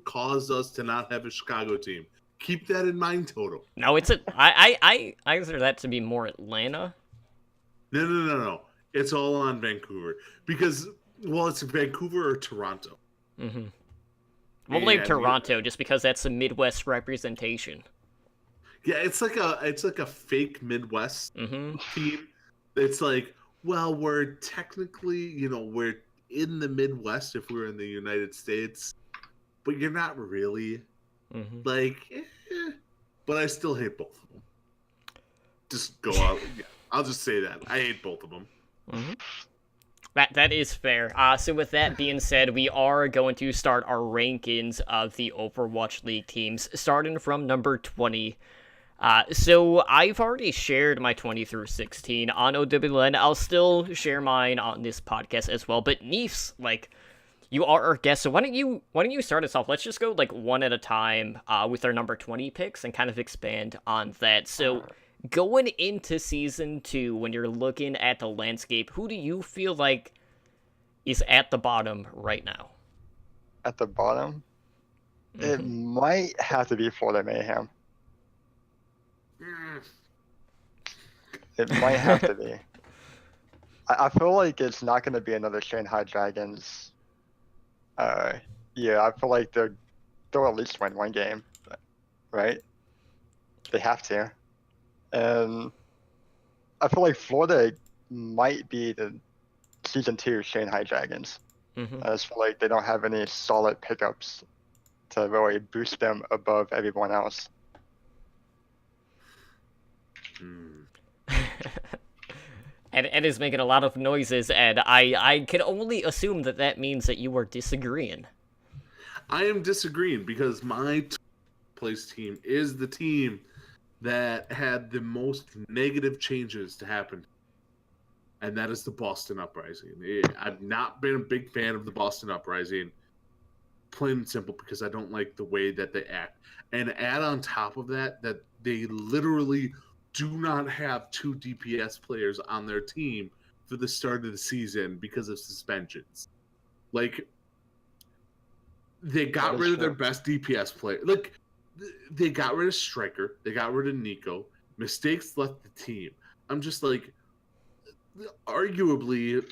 caused us to not have a Chicago team. Keep that in mind, Toto.
No, I consider that to be more Atlanta.
No. It's all on Vancouver. Because, well, it's Vancouver or Toronto.
Mm-hmm. We'll blame Toronto just because that's the Midwest representation.
Yeah, it's like a fake Midwest team. It's like, well, we're technically, we're in the Midwest if we're in the United States, but you're not really. Like, but I still hate both of them. Just go out. Yeah, I'll just say that. I hate both of them.
That is fair. So with that being said, we are going to start our rankings of the Overwatch League teams, starting from number 20. So I've already shared my 20 through 16 on OWLN. I'll still share mine on this podcast as well. But Neefs, you are our guest, so why don't you start us off? Let's just go one at a time with our number 20 picks and kind of expand on that. So going into season 2, when you're looking at the landscape, who do you feel like is at the bottom right now?
At the bottom? It might have to be Florida Mayhem. It might have to be. I feel like it's not going to be another Shanghai Dragons. Yeah, I feel like they'll at least win one game, right? They have to. And I feel like Florida might be the season 2 Shanghai Dragons. I just feel like they don't have any solid pickups to really boost them above everyone else.
And Ed is making a lot of noises, and I can only assume that means that you are disagreeing.
I am disagreeing because my place team is the team that had the most negative changes to happen, and that is the Boston Uprising. I've not been a big fan of the Boston Uprising, plain and simple, because I don't like the way that they act. And add on top of that they literally do not have 2 DPS players on their team for the start of the season because of suspensions. They got rid of their best DPS player. They got rid of Striker. They got rid of Nico. Mistakes left the team. I'm just arguably,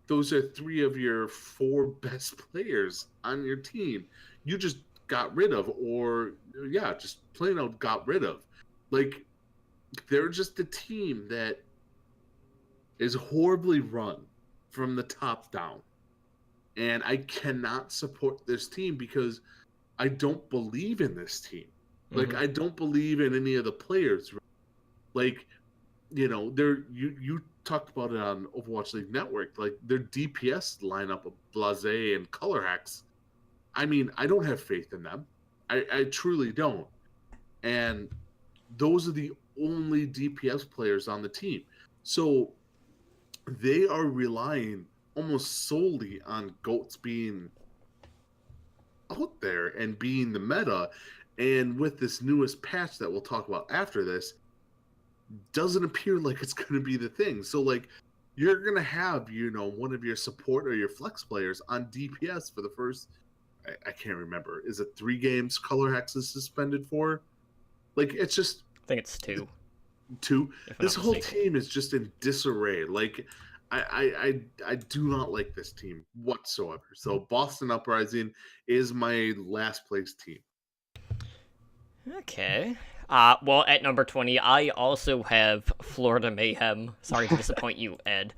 those are 3 of your 4 best players on your team. You just got rid of, or yeah, just plain out got rid of. Like, they're just a team that is horribly run from the top down. And I cannot support this team because I don't believe in this team. Like, I don't believe in any of the players. Like, you talked about it on Overwatch League Network. Like, their DPS lineup of Blase and Color Hacks. I mean, I don't have faith in them. I truly don't. And those are the only DPS players on the team. So they are relying almost solely on GOATs being out there and being the meta. And with this newest patch that we'll talk about after this, doesn't appear like it's going to be the thing. So, like, you're going to have, one of your support or your flex players on DPS for the first, I can't remember. Is it 3 games Color Hex is suspended for? Like, it's just...
I think it's 2.
2? This whole team is just in disarray. Like, I do not like this team whatsoever. So Boston Uprising is my last place team.
Okay. Well, at number 20, I also have Florida Mayhem. Sorry to disappoint you, Ed.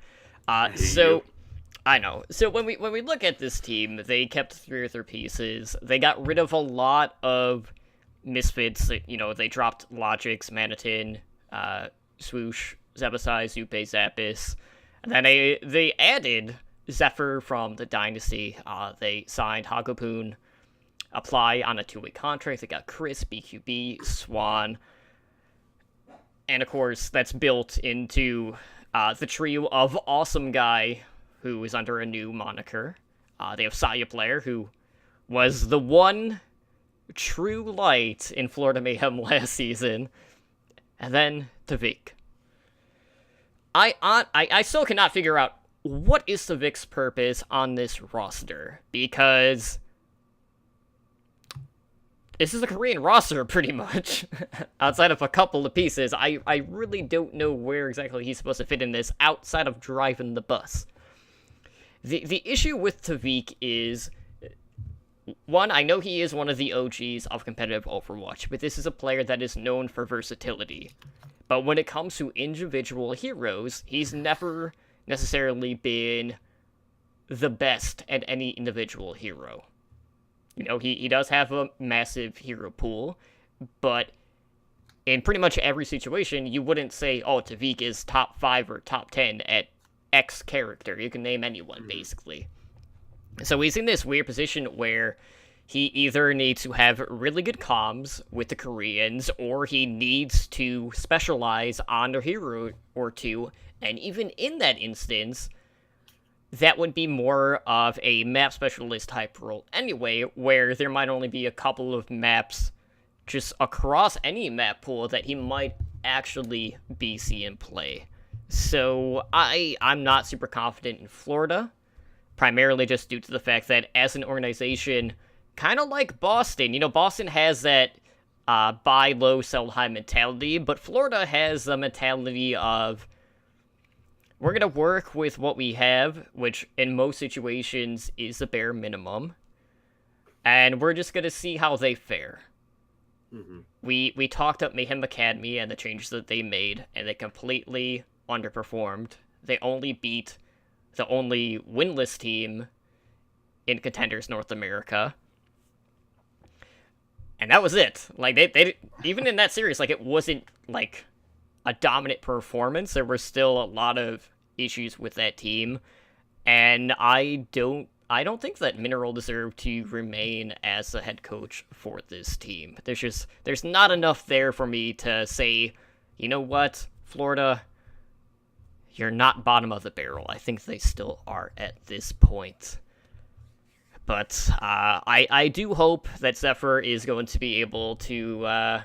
I know. So when we look at this team, they kept 3 of their pieces. They got rid of a lot of misfits. They dropped Logix, Manitin, Swoosh, Zebasai, Zupe, Zappis. And then they added Zephyr from the Dynasty. They signed Hagopun, Apply on a 2-way contract. They got Chris, BQB, Swan. And of course, that's built into the trio of Awesome Guy, who is under a new moniker. They have Saya Blair, who was the one true light in Florida Mayhem last season. And then Tavik. I still cannot figure out what is Tavik's purpose on this roster, because this is a Korean roster, pretty much. Outside of a couple of pieces, I really don't know where exactly he's supposed to fit in this, outside of driving the bus. The issue with Tavik is, one, I know he is one of the OGs of competitive Overwatch, but this is a player that is known for versatility. But when it comes to individual heroes, he's never necessarily been the best at any individual hero. He does have a massive hero pool, but in pretty much every situation, you wouldn't say, oh, Tavik is top 5 or top 10 at X character. You can name anyone, basically. So he's in this weird position where he either needs to have really good comms with the Koreans, or he needs to specialize on a hero or two, and even in that instance, that would be more of a map specialist type role anyway, where there might only be a couple of maps just across any map pool that he might actually be seeing play. So I'm not super confident in Florida, primarily just due to the fact that as an organization, kind of like Boston, Boston has that buy low, sell high mentality, but Florida has the mentality of, we're going to work with what we have, which in most situations is the bare minimum, and we're just going to see how they fare. Mm-hmm. We talked up Mayhem Academy and the changes that they made, and they completely underperformed. They only beat the only winless team in Contenders North America. And that was it. Like, they even in that series, like, it wasn't, like, a dominant performance. There were still a lot of issues with that team. And I don't think that Mineral deserved to remain as the head coach for this team. There's not enough there for me to say, you know what, Florida, you're not bottom of the barrel. I think they still are at this point. But I do hope that Zephyr is going to be able to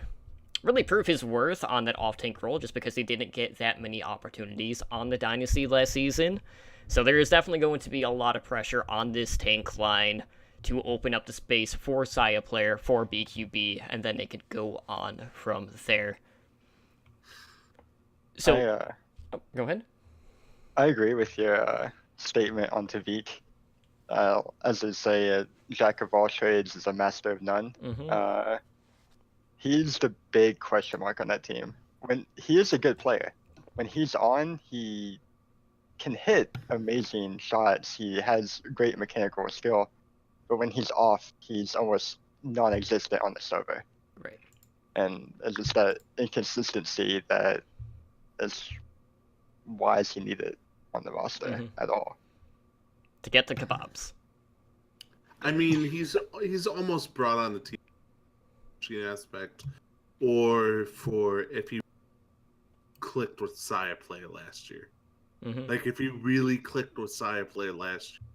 really prove his worth on that off-tank role, just because he didn't get that many opportunities on the Dynasty last season. So there is definitely going to be a lot of pressure on this tank line to open up the space for Saya Player, for BQB, and then they could go on from there. So, go ahead.
I agree with your statement on Tavik. As they say, a jack of all trades is a master of none.
Mm-hmm.
He's the big question mark on that team. When he is a good player, when he's on, he can hit amazing shots. He has great mechanical skill, but when he's off, he's almost non-existent on the server.
Right.
And it's just that inconsistency that is why is he needed on the roster at all.
To get the kebabs.
I mean, he's almost brought on the team aspect, or for if he clicked with Saya play last year.
Mm-hmm.
Like if he really clicked with Saya play last year,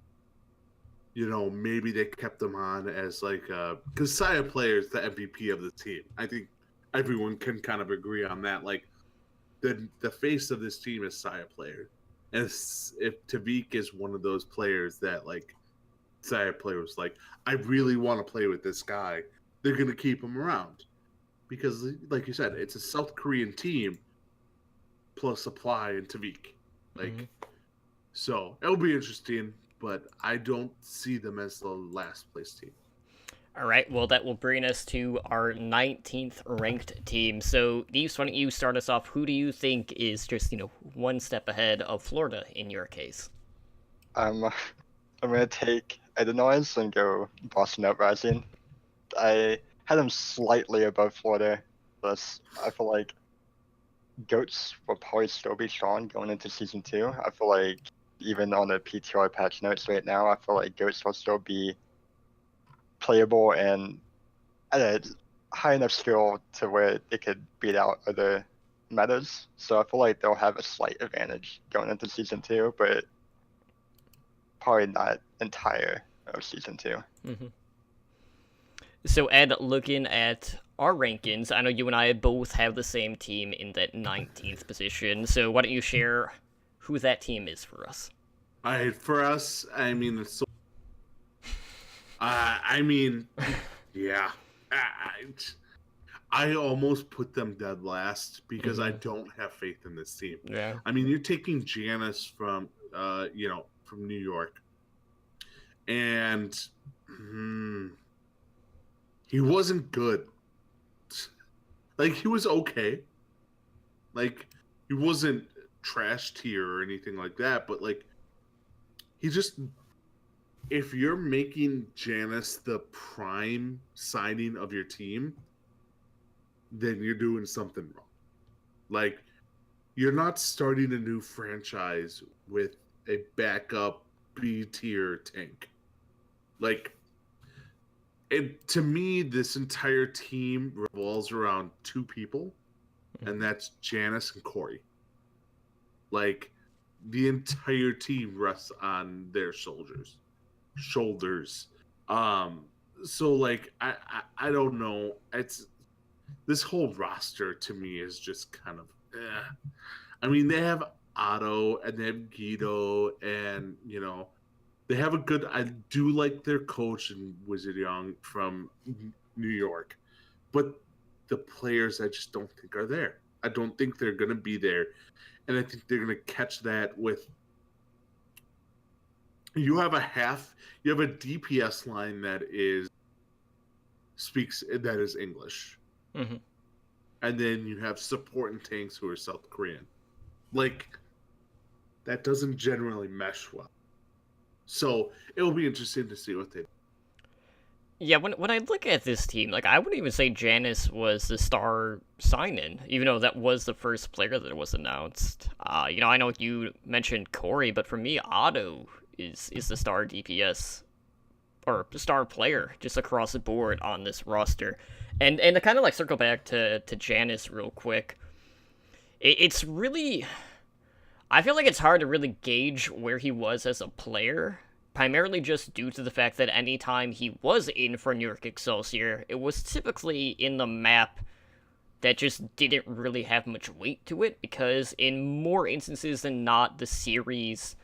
you know, maybe they kept him on as like because Saya player is the MVP of the team. I think everyone can kind of agree on that. Like the face of this team is Saya player, and if Tavik is one of those players that like Saya player was like, I really want to play with this guy, they're gonna keep him around because, like you said, it's a South Korean team plus Supply and Tavik. Like, so it'll be interesting, but I don't see them as the last place team.
All right, well, that will bring us to our 19th ranked team. So, Neefs, why don't you start us off? Who do you think is just, one step ahead of Florida in your case?
I'm gonna take Illinois and go Boston Uprising. I had them slightly above Florida, but I feel like Goats will probably still be strong going into season 2. I feel like even on the PTR patch notes right now, I feel like Goats will still be playable and at a high enough skill to where they could beat out other metas. So I feel like they'll have a slight advantage going into season 2, but probably not entire of season 2.
Mm-hmm. So, Ed, looking at our rankings, I know you and I both have the same team in that 19th position. So why don't you share who that team is for us?
For us, I mean, it's so. I mean, yeah. I almost put them dead last because I don't have faith in this team.
Yeah.
I mean, you're taking Janice from, from New York, and he wasn't good. Like, he was okay. Like, he wasn't trash tier or anything like that, but like, he just. If you're making Janice the prime signing of your team, then you're doing something wrong. Like, you're not starting a new franchise with a backup B tier tank. Like, to me, this entire team revolves around 2 people, and that's Janice and Corey. Like, the entire team rests on their shoulders. So like I don't know. It's this whole roster to me is just kind of I mean, they have Otto and they have Guido, and they have a good. I do like their coach and Wizard Young from New York, but the players I just don't think are there. I don't think they're gonna be there, and I think they're gonna catch that with. You have a DPS line that is English, and then you have support and tanks who are South Korean. Like, that doesn't generally mesh well. So it will be interesting to see what they do.
Yeah, when I look at this team, like, I wouldn't even say Janice was the star sign-in, even though that was the first player that was announced. I know you mentioned Corey, but for me, Otto is the star DPS or star player just across the board on this roster. And to kind of like circle back to Janice real quick, it's really, I feel like it's hard to really gauge where he was as a player, primarily just due to the fact that anytime he was in for New York Excelsior, it was typically in the map that just didn't really have much weight to it, because in more instances than not, the series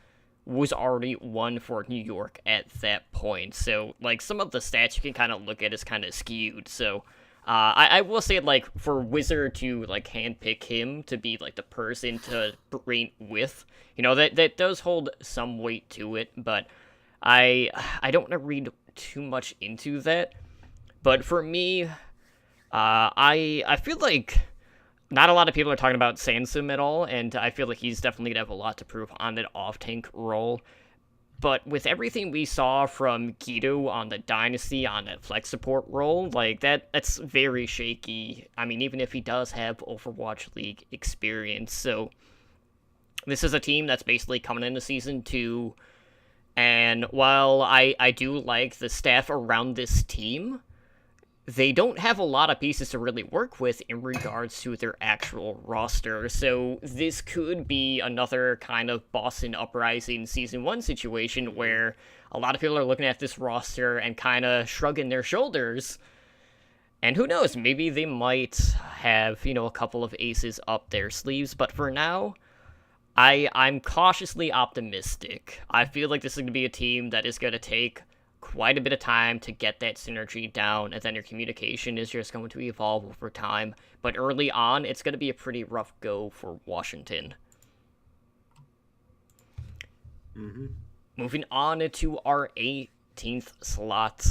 was already won for New York at that point. So, like, some of the stats you can kind of look at is kind of skewed. So, I will say, like, for Wizard to, like, handpick him to be, like, the person to bring with, that does hold some weight to it. But I don't want to read too much into that, but for me, I feel like not a lot of people are talking about Sansom at all, and I feel like he's definitely gonna have a lot to prove on that off-tank role. But with everything we saw from Guido on the Dynasty on that flex support role, like that's very shaky. I mean, even if he does have Overwatch League experience. So this is a team that's basically coming into season 2, and while I do like the staff around this team, they don't have a lot of pieces to really work with in regards to their actual roster. So this could be another kind of Boston Uprising Season 1 situation where a lot of people are looking at this roster and kind of shrugging their shoulders. And who knows, maybe they might have, a couple of aces up their sleeves. But for now, I'm cautiously optimistic. I feel like this is going to be a team that is going to take quite a bit of time to get that synergy down, and then your communication is just going to evolve over time. But early on, it's going to be a pretty rough go for Washington. Moving on to our 18th slot.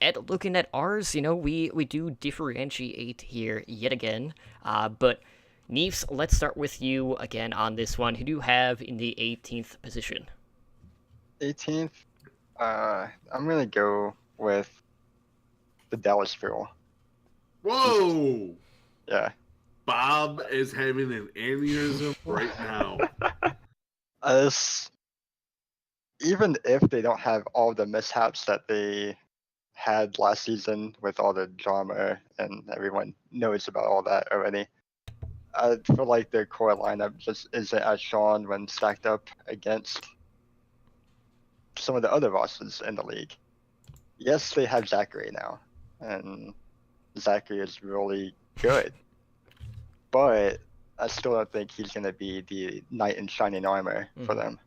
Ed, looking at ours, we do differentiate here yet again. But Neefs, let's start with you again on this one. Who do you have in the 18th position?
18th? I'm gonna go with the Dallas Fuel.
Whoa!
Yeah.
Bob is having an aneurysm right now.
Even if they don't have all the mishaps that they had last season with all the drama and everyone knows about all that already, I feel like their core lineup just isn't as strong when stacked up against some of the other rosters in the league. Yes, they have Zachary now, and Zachary is really good, but I still don't think he's going to be the knight in shining armor for them.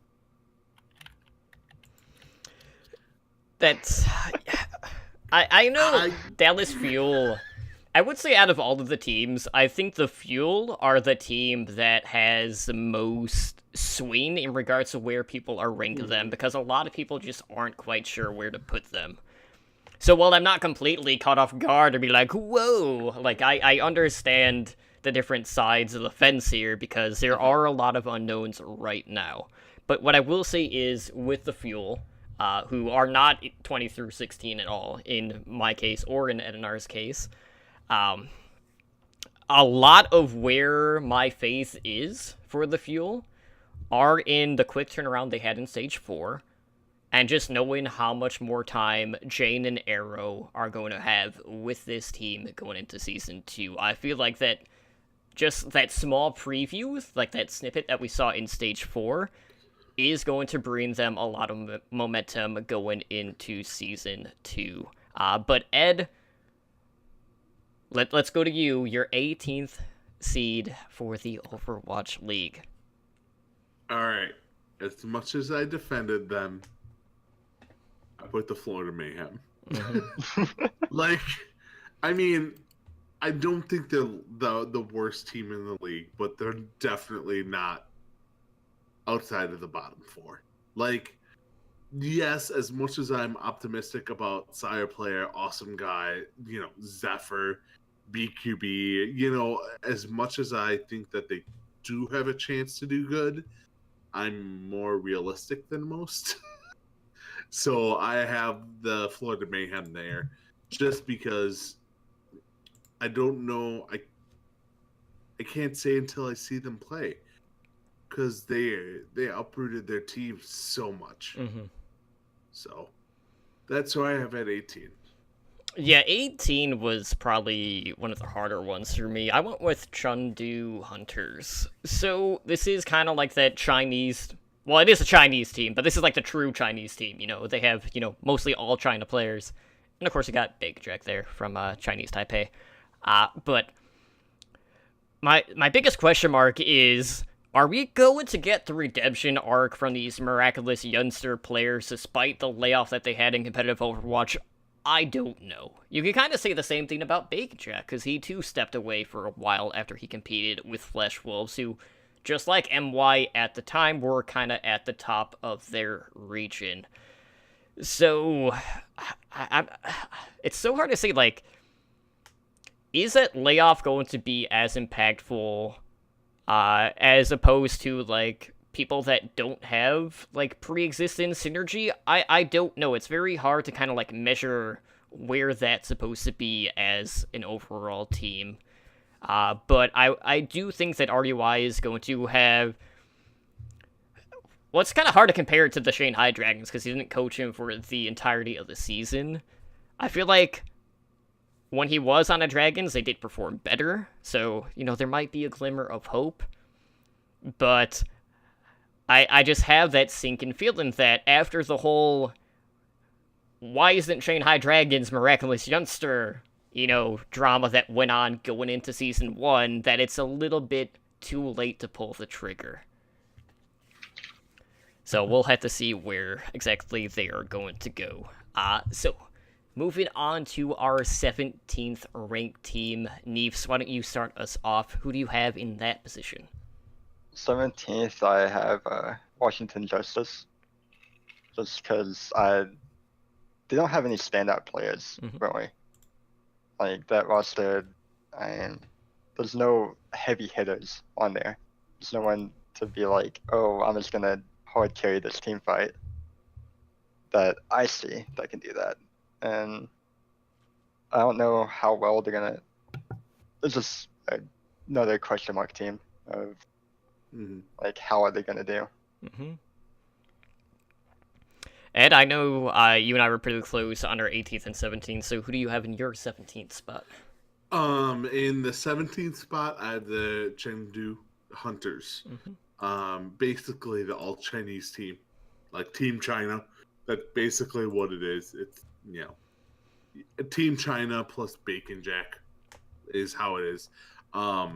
That's... I know Dallas Fuel... I would say out of all of the teams, I think the Fuel are the team that has the most swing in regards to where people are ranking them, because a lot of people just aren't quite sure where to put them. So while I'm not completely caught off guard or be like, whoa, like I understand the different sides of the fence here, because there are a lot of unknowns right now. But what I will say is, with the Fuel, who are not 20 through 16 at all, in my case, or in Edinar's case, a lot of where my faith is for the Fuel are in the quick turnaround they had in Stage 4, and just knowing how much more time Jane and Arrow are going to have with this team going into Season 2. I feel like that just that small preview, like that snippet that we saw in Stage 4, is going to bring them a lot of momentum going into Season 2. But Ed... Let's go to you, your 18th seed for the Overwatch League.
Alright. As much as I defended them, I put the Florida Mayhem. I don't think they're the worst team in the league, but they're definitely not outside of the bottom 4. Yes, as much as I'm optimistic about Sire Player, Awesome Guy, Zephyr, BQB, as much as I think that they do have a chance to do good, I'm more realistic than most. So I have the Florida Mayhem there just because I don't know. I can't say until I see them play, because they uprooted their team so much. So that's who I have at 18.
Yeah, 18 was probably one of the harder ones for me. I went with Chengdu Hunters. So this is kind of like that Chinese... Well, it is a Chinese team, but this is like the true Chinese team. They have, mostly all China players. And of course, you got Big Jack there from Chinese Taipei. But my biggest question mark is... Are we going to get the redemption arc from these miraculous youngster players despite the layoff that they had in competitive Overwatch? I don't know. You can kind of say the same thing about Bacon Jack, because he too stepped away for a while after he competed with Flesh Wolves, who, just like MY at the time, were kind of at the top of their region. So, it's so hard to say, like, is that layoff going to be as impactful as opposed to, like, people that don't have, like, pre-existing synergy? I don't know. It's very hard to kind of, like, measure where that's supposed to be as an overall team. But I do think that RUI is going to have... Well, it's kind of hard to compare it to the Shanghai Dragons because he didn't coach him for the entirety of the season. I feel like when he was on the Dragons, they did perform better. So, there might be a glimmer of hope. But I just have that sinking feeling that after the whole why isn't Shanghai Dragons miraculous youngster, drama that went on going into Season 1, that it's a little bit too late to pull the trigger. So we'll have to see where exactly they are going to go. So moving on to our 17th ranked team, Neefs, why don't you start us off? Who do you have in that position?
17th, I have Washington Justice, just because they don't have any standout players, really. Like, that roster, there's no heavy hitters on there. There's no one to be like, oh, I'm just going to hard carry this team fight that I see that can do that. And I don't know how well they're going to... It's just another question mark team of like, how are they going to do?
Ed, I know you and I were pretty close on our 18th and 17th, so who do you have in your 17th spot?
In the 17th spot, I have the Chengdu Hunters. Basically the all-Chinese team. Like Team China. That's basically what it is. It's, Team China plus Bacon Jack is how it is. I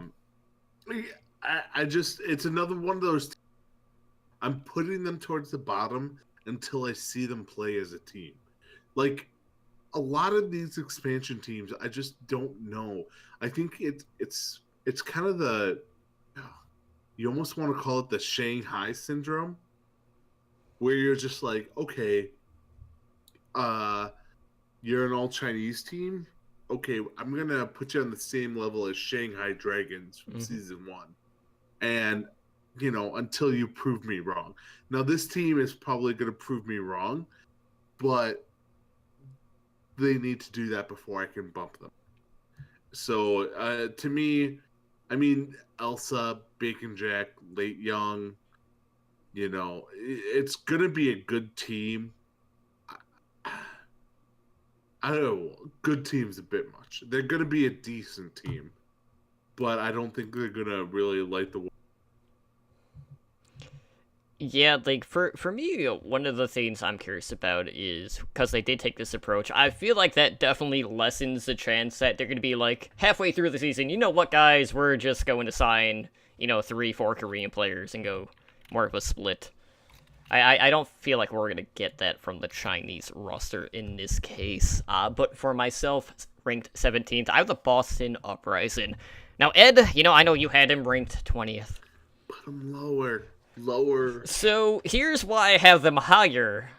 just, it's another one of those. I'm putting them towards the bottom until I see them play as a team. Like, a lot of these expansion teams, I just don't know. I think it's kind of the, you almost want to call it the Shanghai syndrome, where you're just like, okay, you're an all-Chinese team. Okay, I'm going to put you on the same level as Shanghai Dragons from Season 1. And, until you prove me wrong. Now, this team is probably going to prove me wrong, but they need to do that before I can bump them. So, to me, I mean, Elsa, Bacon Jack, Late Young, it's going to be a good team. I don't know. Good team's a bit much. They're going to be a decent team, but I don't think they're going to really light the way.
Yeah, like, for me, one of the things I'm curious about is, because they did take this approach, I feel like that definitely lessens the chance that they're going to be, like, halfway through the season, you know what, guys, we're just going to sign, 3-4 Korean players and go more of a split. I don't feel like we're going to get that from the Chinese roster in this case. But for myself, ranked 17th, I have the Boston Uprising. Now, Ed, I know you had him ranked 20th.
Put him lower.
So here's why I have them higher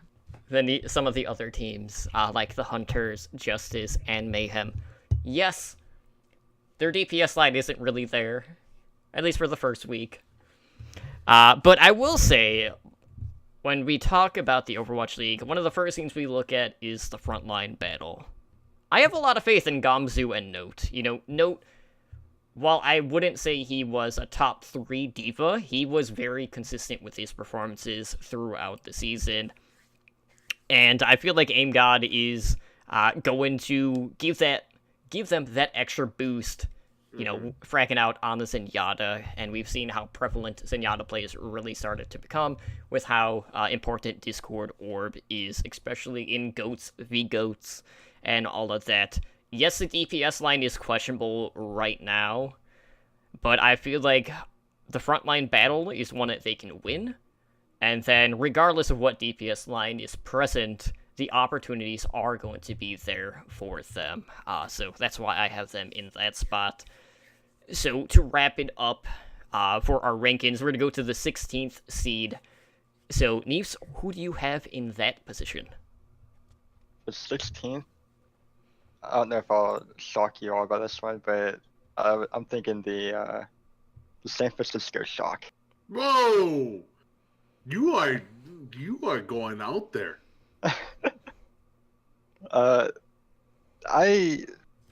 than some of the other teams, like the Hunters, Justice, and Mayhem. Yes, their DPS line isn't really there, at least for the first week. But I will say, when we talk about the Overwatch League, one of the first things we look at is the frontline battle. I have a lot of faith in Gamzu and Note. Note, while I wouldn't say he was a top 3 diva, he was very consistent with his performances throughout the season. And I feel like Aim God is going to give them that extra boost, fracking out on the Zenyatta. And we've seen how prevalent Zenyatta plays really started to become with how important Discord Orb is, especially in Goats v Goats and all of that. Yes, the DPS line is questionable right now, but I feel like the frontline battle is one that they can win, and then regardless of what DPS line is present, the opportunities are going to be there for them. So that's why I have them in that spot. So to wrap it up for our rankings, we're going to go to the 16th seed. So, Neefs, who do you have in that position?
for 16th, I don't know if I'll shock you all by this one, but I'm thinking the San Francisco Shock.
Whoa! You are going out there.
I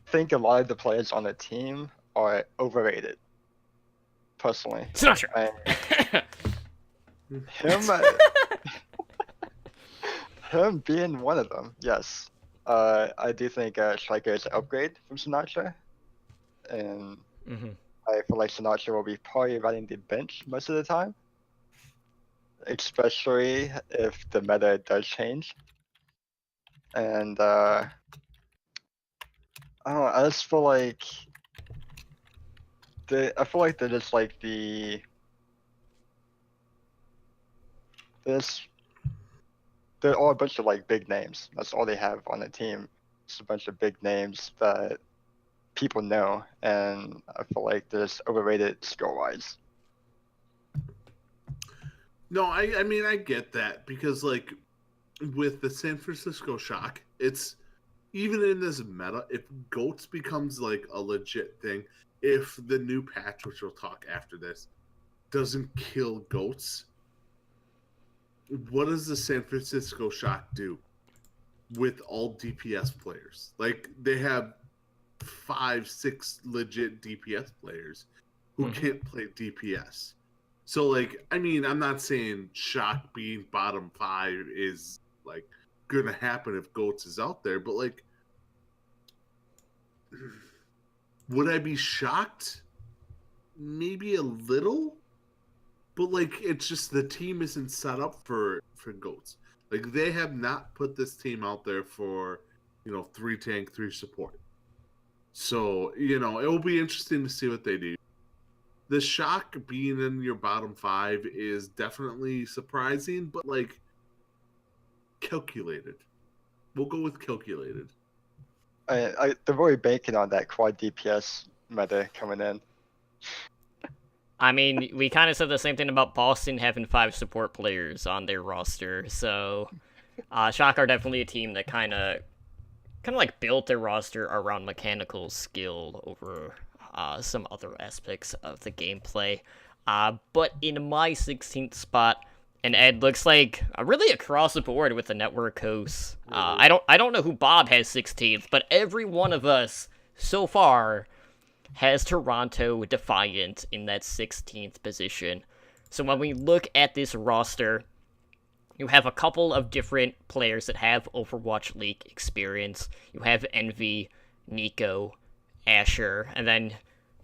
think a lot of the players on the team are overrated. Personally,
It's not true.
Him, him being one of them, yes. I do think Striker is an upgrade from Sinatra, and I feel like Sinatra will be probably running the bench most of the time, especially if the meta does change. And I don't know, I just feel like they're just like they're all a bunch of like big names. That's all they have on the team. Just a bunch of big names that people know, and I feel like they're just overrated skill-wise.
No, I mean I get that because like with the San Francisco Shock, it's even in this meta, if GOATS becomes like a legit thing, if the new patch, which we'll talk after this, doesn't kill GOATS, what does the San Francisco Shock do with all DPS players? Like they have 5-6 legit DPS players who can't play DPS. So like, I mean, I'm not saying Shock being bottom 5 is like gonna happen if GOATS is out there, but like, would I be shocked? Maybe a little, but like, it's just the team isn't set up for GOATS. Like they have not put this team out there for 3 tank, 3 support. So it will be interesting to see what they do. The Shock being in your bottom 5 is definitely surprising, but like calculated. We'll go with calculated.
They're really banking on that quad DPS meta coming in.
I mean, we kind of said the same thing about Boston having 5 support players on their roster, so Shock are definitely a team that kind of like built their roster around mechanical skill over some other aspects of the gameplay. But in my 16th spot, and Ed looks like really across the board with the network hosts. I don't know who Bob has 16th, but every one of us so far has Toronto Defiant in that 16th position. So when we look at this roster, you have a couple of different players that have Overwatch League experience. You have Envy, Nico, Asher, and then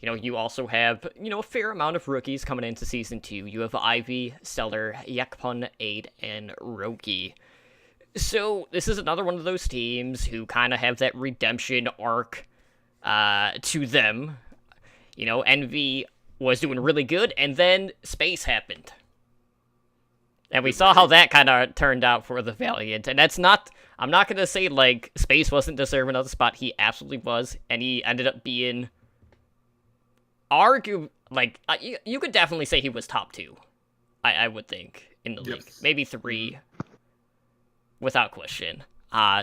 you also have, a fair amount of rookies coming into Season 2. You have Ivy, Stellar, Yakpun, Aid, and Rogi. So this is another one of those teams who kind of have that redemption arc to them. Envy was doing really good, and then Space happened. And we saw how that kind of turned out for the Valiant. And I'm not going to say, like, Space wasn't deserving of the spot. He absolutely was, and he ended up being you could definitely say he was top 2, I would think, in the league. Maybe 3, without question.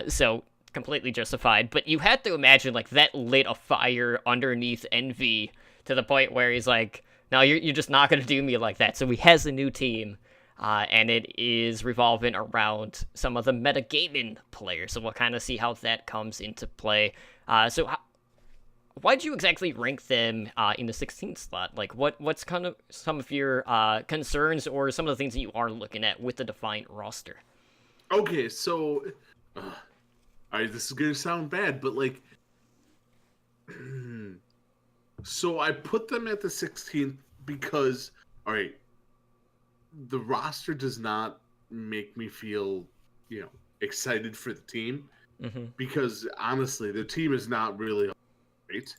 So completely justified. But you had to imagine, like, that lit a fire underneath Envy to the point where he's like, no, you're just not going to do me like that. So he has a new team, and it is revolving around some of the metagaming players. So we'll kind of see how that comes into play. Why did you exactly rank them in the 16th slot? Like, what's kind of some of your concerns or some of the things that you are looking at with the Defiant roster?
Okay, so this is gonna sound bad, but like, so I put them at the 16th because, all right, the roster does not make me feel, excited for the team, because honestly, the team is not really great,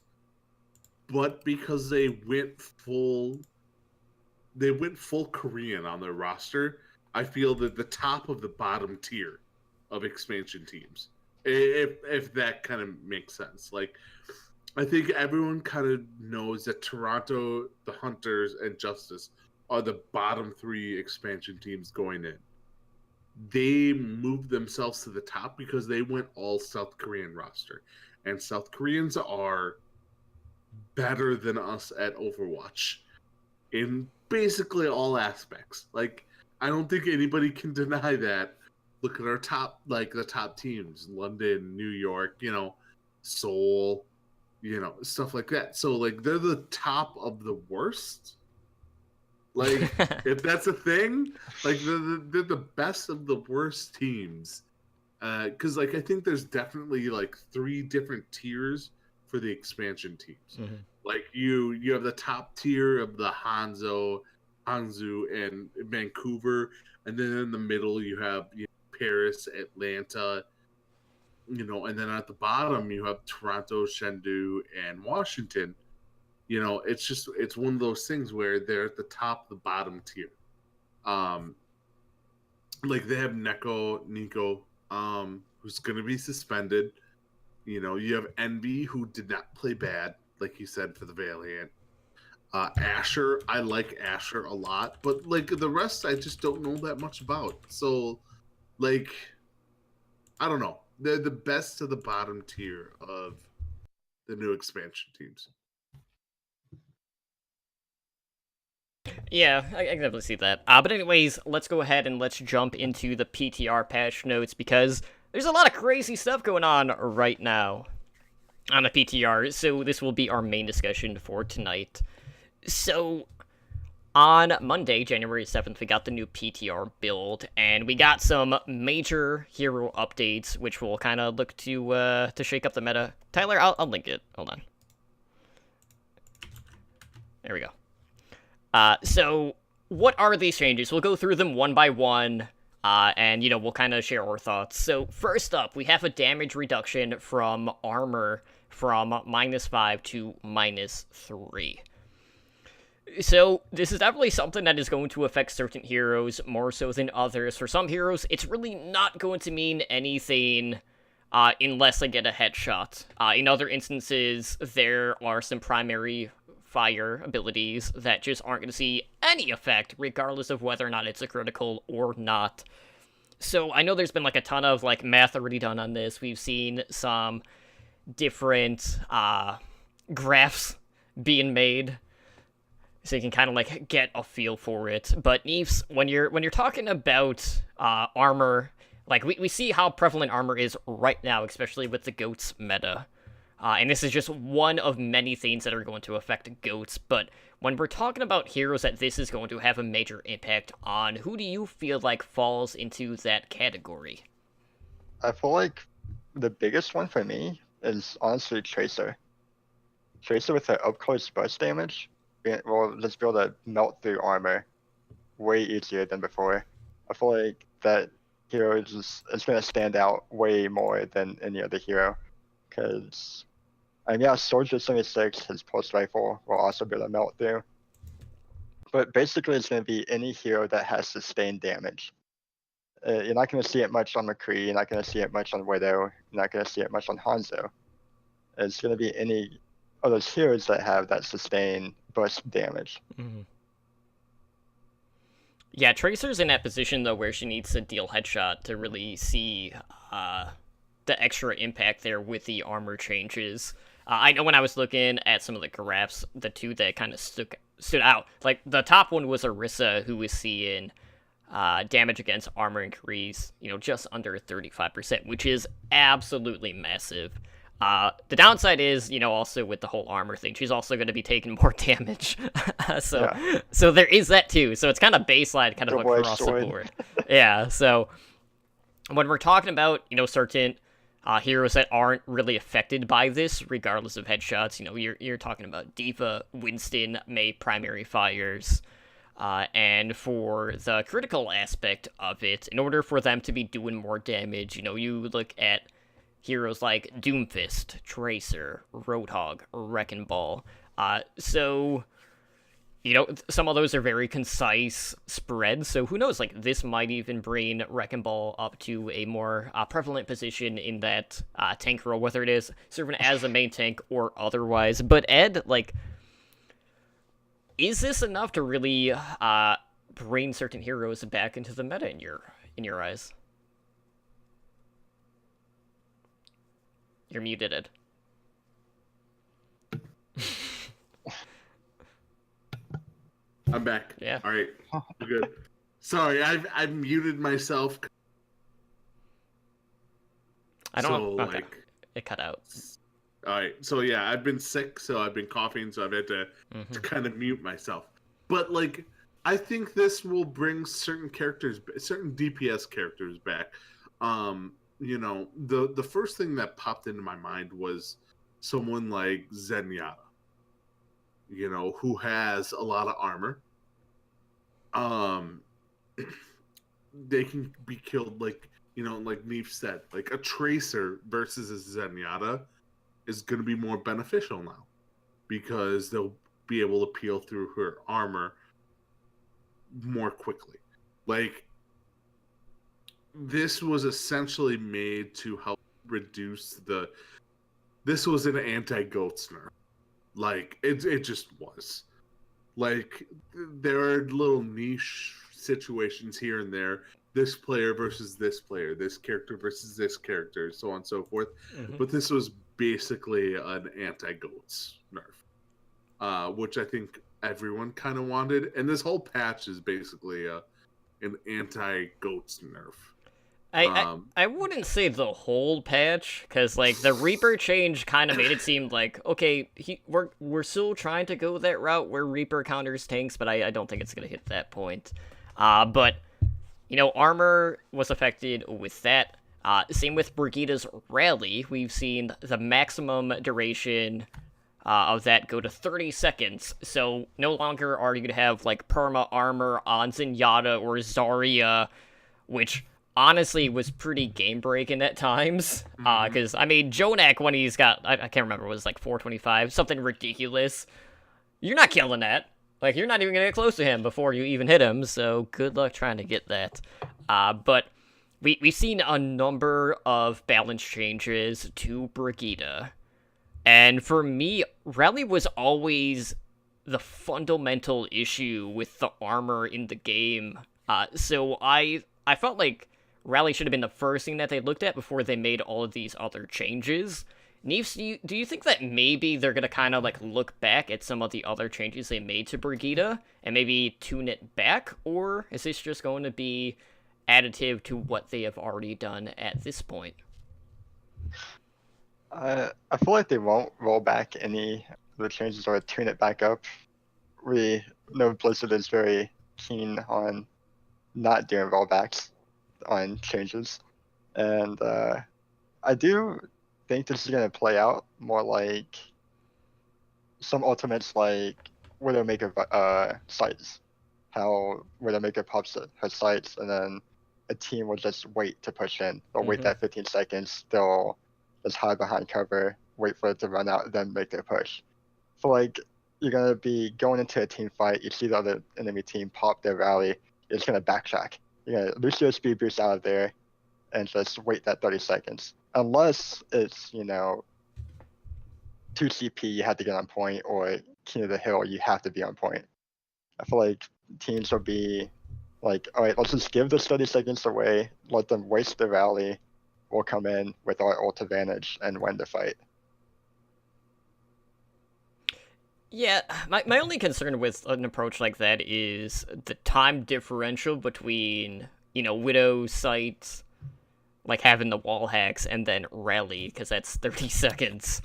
but because they went full Korean on their roster, I feel that the top of the bottom tier of expansion teams, if that kind of makes sense. Like, I think everyone kind of knows that Toronto, the Hunters, and Justice are the bottom 3 expansion teams going in. they moved themselves to the top because they went all South Korean roster. And South Koreans are better than us at Overwatch in basically all aspects. Like, I don't think anybody can deny that. Look at our top, like the top teams, London, New York, Seoul, stuff like that. So, like, they're the top of the worst. Like, if that's a thing, like, they're the best of the worst teams. Because, like, I think there's definitely, like, 3 different tiers for the expansion teams.
Mm-hmm.
Like, you have the top tier of the Hangzhou, and Vancouver. And then in the middle, you have Paris, Atlanta, and then at the bottom, you have Toronto, Chengdu, and Washington. It's one of those things where they're at the top of the bottom tier. Like they have Nico, who's going to be suspended. You have Envy, who did not play bad, like you said, for the Valiant. Asher, I like Asher a lot, but like the rest, I just don't know that much about. So, like, I don't know. They're the best of the bottom tier of the new expansion teams.
Yeah, I can definitely see that. But anyways, let's go ahead and let's jump into the PTR patch notes because there's a lot of crazy stuff going on right now on the PTR, so this will be our main discussion for tonight. So, on Monday, January 7th, we got the new PTR build, and we got some major hero updates, which will kind of look to shake up the meta. Tyler, I'll link it. Hold on. There we go. So, what are these changes? We'll go through them one by one, and, we'll kind of share our thoughts. So, first up, we have a damage reduction from armor from -5 to -3. So, this is definitely something that is going to affect certain heroes more so than others. For some heroes, it's really not going to mean anything unless they get a headshot. In other instances, there are some primary fire abilities that just aren't going to see any effect, regardless of whether or not it's a critical or not. So, I know there's been, like, a ton of, like, math already done on this. We've seen some different graphs being made, so you can kind of like get a feel for it. But Neefs, when you're talking about armor, like we see how prevalent armor is right now, especially with the GOATS meta. And this is just one of many things that are going to affect GOATS. But when we're talking about heroes that this is going to have a major impact on, who do you feel like falls into that category?
I feel like the biggest one for me is honestly Tracer. Tracer with the up-close burst damage will just be able to melt through armor way easier than before. I feel like that hero is going to stand out way more than any other hero. Because, Soldier 76, his pulse rifle, will also be able to melt through. But basically, it's going to be any hero that has sustained damage. You're not going to see it much on McCree, you're not going to see it much on Widow, you're not going to see it much on Hanzo. It's going to be any of those heroes that have that sustained burst damage.
Mm-hmm. Yeah, Tracer's in that position, though, where she needs to deal headshot to really see the extra impact there with the armor changes. I know when I was looking at some of the graphs, the two that kind of stood out, like, the top one was Orisa, who was seeing damage against armor increase, just under 35%, which is absolutely massive. The downside is, also with the whole armor thing, she's also going to be taking more damage. So there is that too. So it's kind of baseline, kind of across the board. Yeah. So when we're talking about, certain heroes that aren't really affected by this, regardless of headshots, you're talking about D.Va, Winston, Mei primary fires. And for the critical aspect of it, in order for them to be doing more damage, you look at heroes like Doomfist, Tracer, Roadhog, Wrecking Ball. So, some of those are very concise spreads, so who knows, like, this might even bring Wrecking Ball up to a more prevalent position in that tank role, whether it is serving as a main tank or otherwise. But Ed, like, is this enough to really bring certain heroes back into the meta in your eyes? You're muted, Ed.
I'm back.
Yeah.
All right. We're good. Sorry, I've muted myself.
I don't.
So
Okay.
like,
It cut out.
all right. So yeah, I've been sick, so I've been coughing, so I've had to kind of mute myself. But like, I think this will bring certain characters, certain DPS characters back. You know, the first thing that popped into my mind was someone like Zenyatta. You know, who has a lot of armor. They can be killed like, you know, like Neefs said, like a Tracer versus a Zenyatta is going to be more beneficial now because they'll be able to peel through her armor more quickly. Like, this was essentially made to help reduce the. This was an anti-Goats nerf. Like, it just was. Like, there are little niche situations here and there. This player versus this player, this character versus this character, so on and so forth. But this was basically an anti-Goats nerf, which I think everyone kind of wanted. And this whole patch is basically an anti-Goats nerf.
I wouldn't say the whole patch, because like the Reaper change kind of made it seem like, okay, we're still trying to go that route where Reaper counters tanks, but I don't think it's gonna hit that point. But you know, armor was affected with that. Same with Brigida's rally. We've seen the maximum duration of that go to 30 seconds. So no longer are you gonna have like perma armor on Zenyatta or Zarya, which honestly was pretty game breaking at times. Because I mean, Jonak, when he's got, I can't remember, it was like 425, something ridiculous. You're not killing that. Like, you're not even gonna get close to him before you even hit him, so good luck trying to get that. But we've seen a number of balance changes to Brigida. And for me, Rally was always the fundamental issue with the armor in the game. So I felt like Rally should have been the first thing that they looked at before they made all of these other changes. Neefs, do you think that maybe they're going to kind of like look back at some of the other changes they made to Brigida and maybe tune it back? Or is this just going to be additive to what they have already done at this point?
I feel like they won't roll back any of the changes or tune it back up. We know Blizzard is very keen on not doing rollbacks on changes, and I do think this is going to play out more like some ultimates, like Widowmaker sites. How Widowmaker pops her sites, and then a team will just wait to push in. They'll wait that 15 seconds. They'll just hide behind cover, wait for it to run out, then make their push. So like, you're going to be going into a team fight, you see the other enemy team pop their rally, you're just going to backtrack. You're going to lose your speed boost out of there and just wait that 30 seconds. Unless it's, you know, 2 CP, you have to get on point, or King of the Hill, you have to be on point. I feel like teams will be like, all right, let's just give this 30 seconds away, let them waste the rally, we'll come in with our ult advantage and win the fight.
Yeah, my only concern with an approach like that is the time differential between, you know, Widow sites, like having the wall hacks, and then rally, because that's 30 seconds.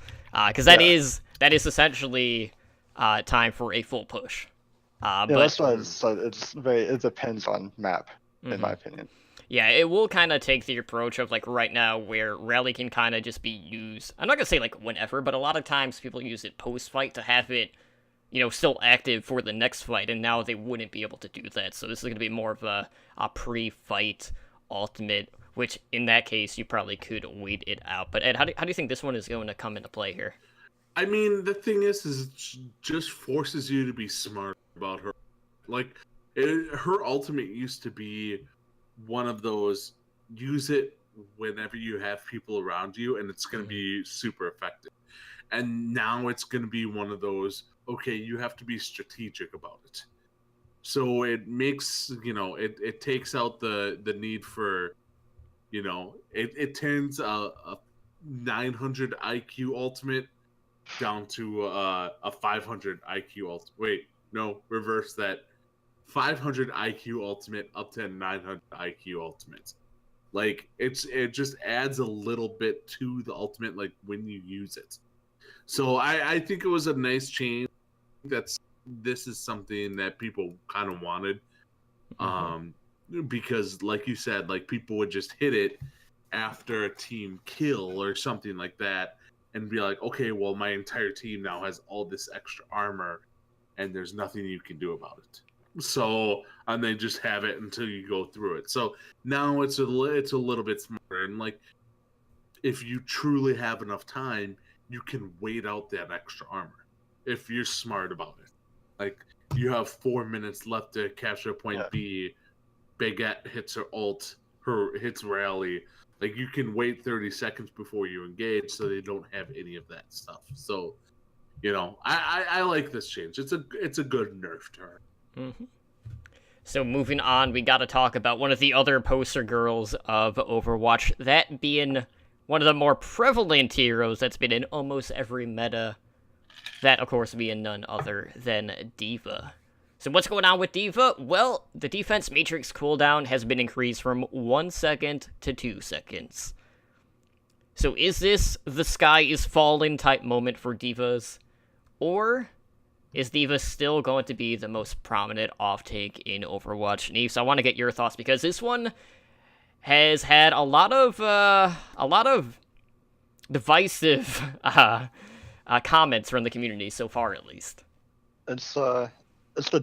Because that is essentially time for a full push. But
that's why it depends on map, in my opinion.
Yeah, it will kind of take the approach of, like, right now, where rally can kind of just be used. I'm not going to say, like, whenever, but a lot of times people use it post-fight to have it, you know, still active for the next fight, and now they wouldn't be able to do that. So this is going to be more of a pre-fight ultimate, which, in that case, you probably could wait it out. But, Ed, how do you think this one is going to come into play here?
I mean, the thing is it just forces you to be smart about her. Like, her ultimate used to be one of those, use it whenever you have people around you, and it's going to be super effective. And now it's going to be one of those, okay, you have to be strategic about it. So it makes, it takes out the need for, it turns a 900 IQ ultimate down to a 500 IQ ultimate. Wait, no, reverse that. 500 IQ ultimate up to 900 IQ ultimate. Like it just adds a little bit to the ultimate, like when you use it. So I think it was a nice change. This is something that people kind of wanted, because like you said, like people would just hit it after a team kill or something like that, and be like, okay, well my entire team now has all this extra armor, and there's nothing you can do about it. So, and they just have it until you go through it. So now it's a little bit smarter, and like if you truly have enough time, you can wait out that extra armor if you're smart about it. Like you have 4 minutes left to capture point B. Baguette hits her ult, hits rally. Like you can wait 30 seconds before you engage, so they don't have any of that stuff. So, I like this change. It's a good nerf turn.
Mm-hmm. So moving on, we got to talk about one of the other poster girls of Overwatch, that being one of the more prevalent heroes that's been in almost every meta. That, of course, being none other than D.Va. So what's going on with D.Va? Well, the defense matrix cooldown has been increased from 1 second to 2 seconds. So is this the sky is falling type moment for D.Vas? Or is D.Va still going to be the most prominent off-take in Overwatch? Neefs, I want to get your thoughts, because this one has had a lot of divisive comments from the community so far, at least.
It's the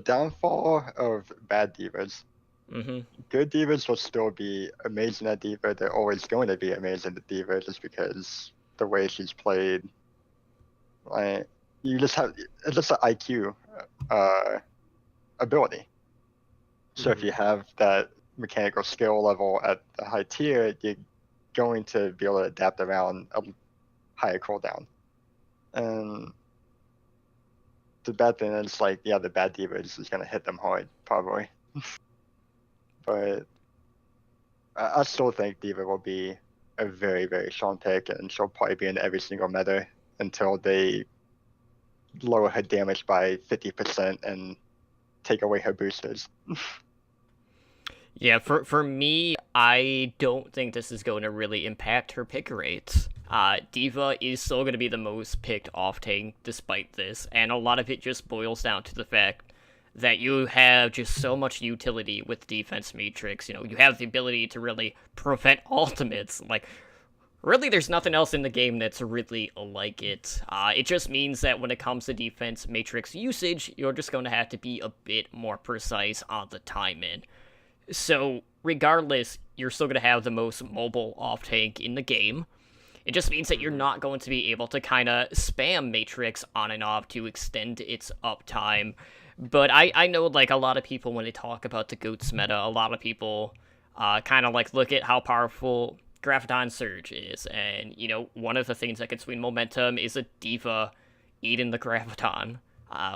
downfall of bad divas.
Mm-hmm.
Good divas will still be amazing at D.Va. They're always going to be amazing at D.Va just because the way she's played. Like, you just have, it's just an IQ ability. So if you have that mechanical skill level at the high tier, you're going to be able to adapt around a higher cooldown. And the bad thing is, like, the bad D.Va is going to hit them hard, probably. But I still think D.Va will be a very, very strong pick, and she'll probably be in every single meta until they lower her damage by 50% and take away her boosters.
Yeah, for me, I don't think this is going to really impact her pick rate. D.Va is still going to be the most picked off-tank despite this, and a lot of it just boils down to the fact that you have just so much utility with Defense Matrix. You have the ability to really prevent ultimates. Like, really, there's nothing else in the game that's really like it. It just means that when it comes to Defense Matrix usage, you're just going to have to be a bit more precise on the timing. So, regardless, you're still going to have the most mobile off-tank in the game. It just means that you're not going to be able to kind of spam Matrix on and off to extend its uptime. But I know, like, a lot of people, when they talk about the GOATS meta, a lot of people kind of, like, look at how powerful Graviton Surge is. And, one of the things that can swing momentum is a D.Va eating the Graviton,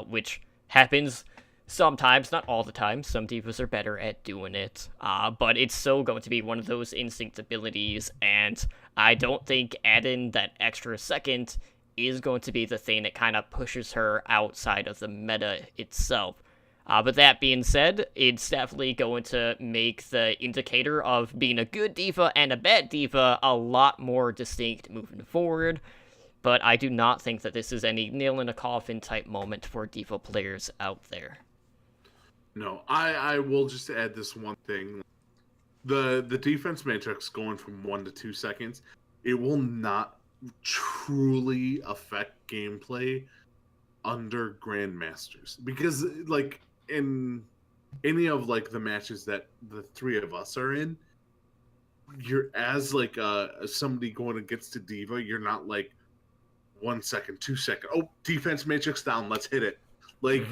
which happens sometimes, not all the time. Some D.Vas are better at doing it, but it's still going to be one of those instinct abilities, and I don't think adding that extra second is going to be the thing that kind of pushes her outside of the meta itself. But that being said, it's definitely going to make the indicator of being a good D.Va and a bad D.Va a lot more distinct moving forward. But I do not think that this is any nail-in-a-coffin type moment for D.Va players out there.
No, I will just add this one thing. The defense matrix going from 1 to 2 seconds, it will not truly affect gameplay under Grandmasters, because like in any of like the matches that the three of us are in, you're as like somebody going against a D.Va, you're not like 1 second, 2 second, oh, defense matrix down, let's hit it. Like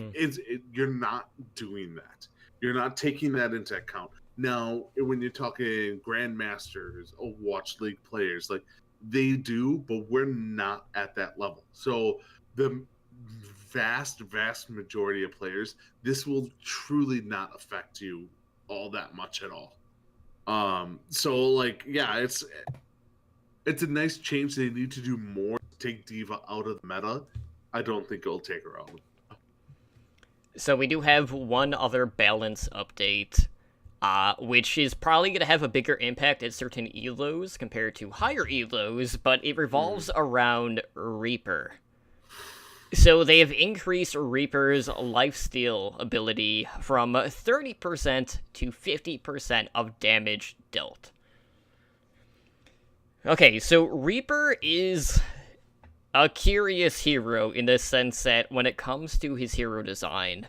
you're not doing that. You're not taking that into account. Now, when you're talking Grandmasters, Overwatch League players, like they do, but we're not at that level. So the vast majority of players, this will truly not affect you all that much at all. So like, yeah, it's a nice change. They need to do more to take D.Va out of the meta. I don't think it'll take her out.
So we do have one other balance update, which is probably going to have a bigger impact at certain elos compared to higher elos, but it revolves around Reaper. So they have increased Reaper's lifesteal ability from 30% to 50% of damage dealt. Okay, so Reaper is a curious hero in the sense that when it comes to his hero design,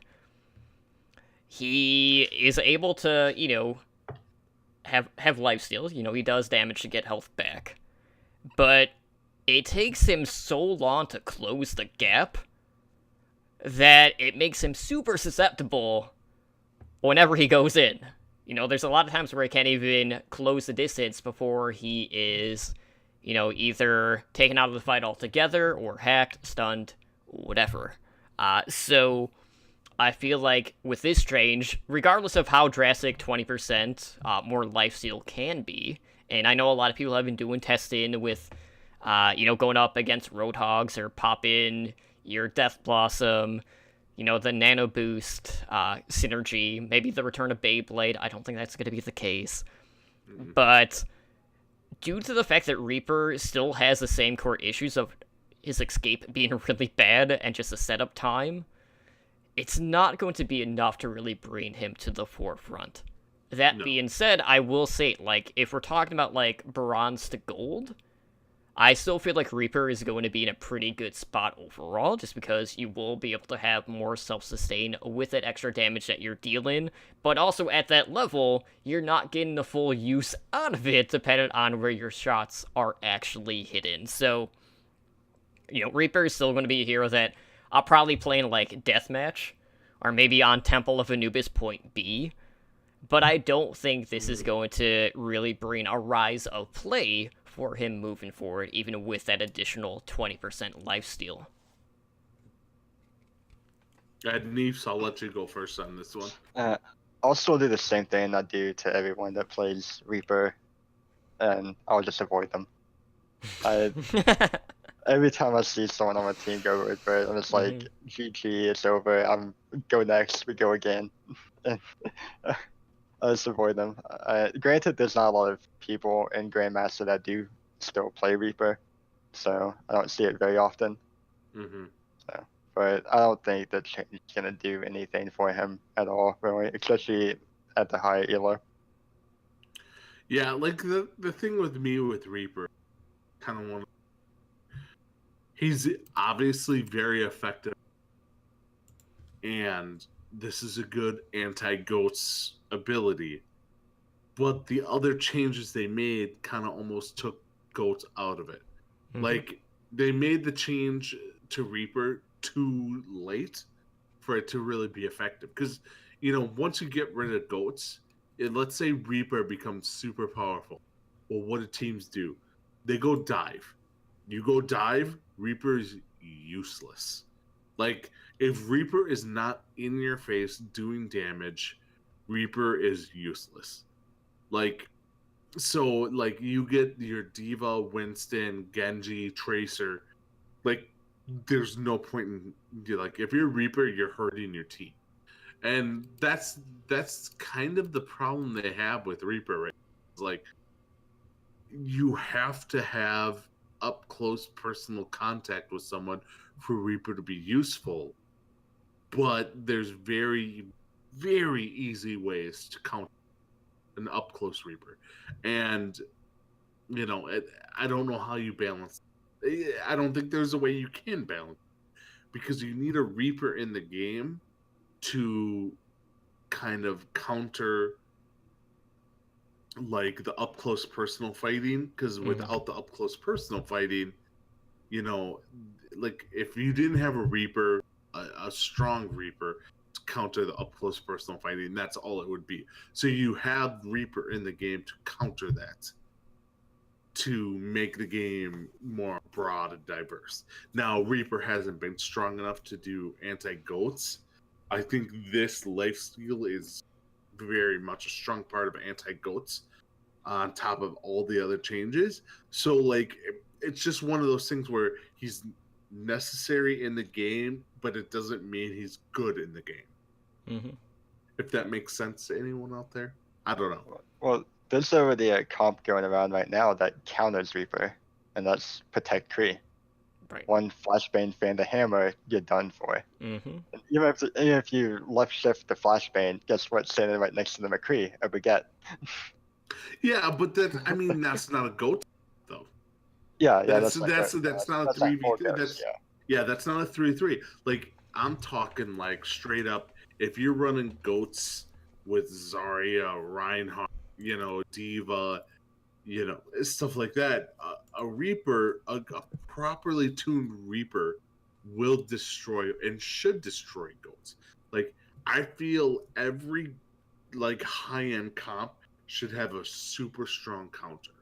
he is able to, have lifesteal. He does damage to get health back. But it takes him so long to close the gap that it makes him super susceptible whenever he goes in. There's a lot of times where he can't even close the distance before he is, either taken out of the fight altogether or hacked, stunned, whatever. So I feel like with this change, regardless of how drastic 20% more lifesteal can be, and I know a lot of people have been doing testing with, going up against Roadhogs or pop in your Death Blossom, the Nano Boost synergy, maybe the return of Beyblade. I don't think that's going to be the case. But due to the fact that Reaper still has the same core issues of his escape being really bad and just the setup time, it's not going to be enough to really bring him to the forefront. That being said, I will say, if we're talking about, bronze to gold, I still feel like Reaper is going to be in a pretty good spot overall, just because you will be able to have more self-sustain with that extra damage that you're dealing, but also at that level, you're not getting the full use out of it, depending on where your shots are actually hidden. So, Reaper is still going to be a hero that I'll probably play in, Deathmatch, or maybe on Temple of Anubis Point B, but I don't think this is going to really bring a rise of play for him moving forward, even with that additional 20% lifesteal.
Neefs, I'll let you go first on this one.
I'll still do the same thing I do to everyone that plays Reaper, and I'll just avoid them. Every time I see someone on my team go Reaper, I'm just like, GG, it's over, I'm go next, we go again. I just avoid them. Granted, there's not a lot of people in Grandmaster that do still play Reaper, so I don't see it very often. So, but I don't think that change is going to do anything for him at all, really, especially at the higher elo.
Yeah, the thing with me with Reaper, kind of he's obviously very effective, and this is a good anti-GOATS ability, but the other changes they made kind of almost took GOATS out of it. They made the change to Reaper too late for it to really be effective, because once you get rid of GOATS, let's say Reaper becomes super powerful, well, what do teams do? They go dive. You go dive, Reaper is useless. If Reaper is not in your face doing damage, Reaper is useless. You get your D.Va, Winston, Genji, Tracer. There's no point in if you're Reaper, you're hurting your team, and that's kind of the problem they have with Reaper. Right? It's you have to have up close personal contact with someone for Reaper to be useful. But there's very, very easy ways to counter an up-close Reaper. And, I don't know how you balance. I don't think there's a way you can balance. Because you need a Reaper in the game to kind of counter, the up-close personal fighting. Because without the up-close personal fighting, if you didn't have a Reaper, a strong Reaper to counter the up close personal fighting, that's all it would be. So you have Reaper in the game to counter that, to make the game more broad and diverse. Now, Reaper hasn't been strong enough to do anti-goats. I think this lifesteal is very much a strong part of anti-goats on top of all the other changes. So, like, it's just one of those things where he's necessary in the game, but it doesn't mean he's good in the game.
Mm-hmm.
If that makes sense to anyone out there. I don't know.
Well, there's already a comp going around right now that counters Reaper, and that's Protect Kree.
Right.
One Flashbane fan the hammer, you're done for.
Mm-hmm.
And even if you left shift the Flashbane, guess what's standing right next to the McCree? A baguette.
Yeah, but that's not a goat though.
Yeah,
That's
like
not a
that's
3v.
like Orcos,
That's not a 3-3. Like, I'm talking like straight up. If you're running goats with Zarya, Reinhardt, Diva, stuff like that, a Reaper, a properly tuned Reaper, will destroy and should destroy goats. Like, I feel every high end comp should have a super strong counter,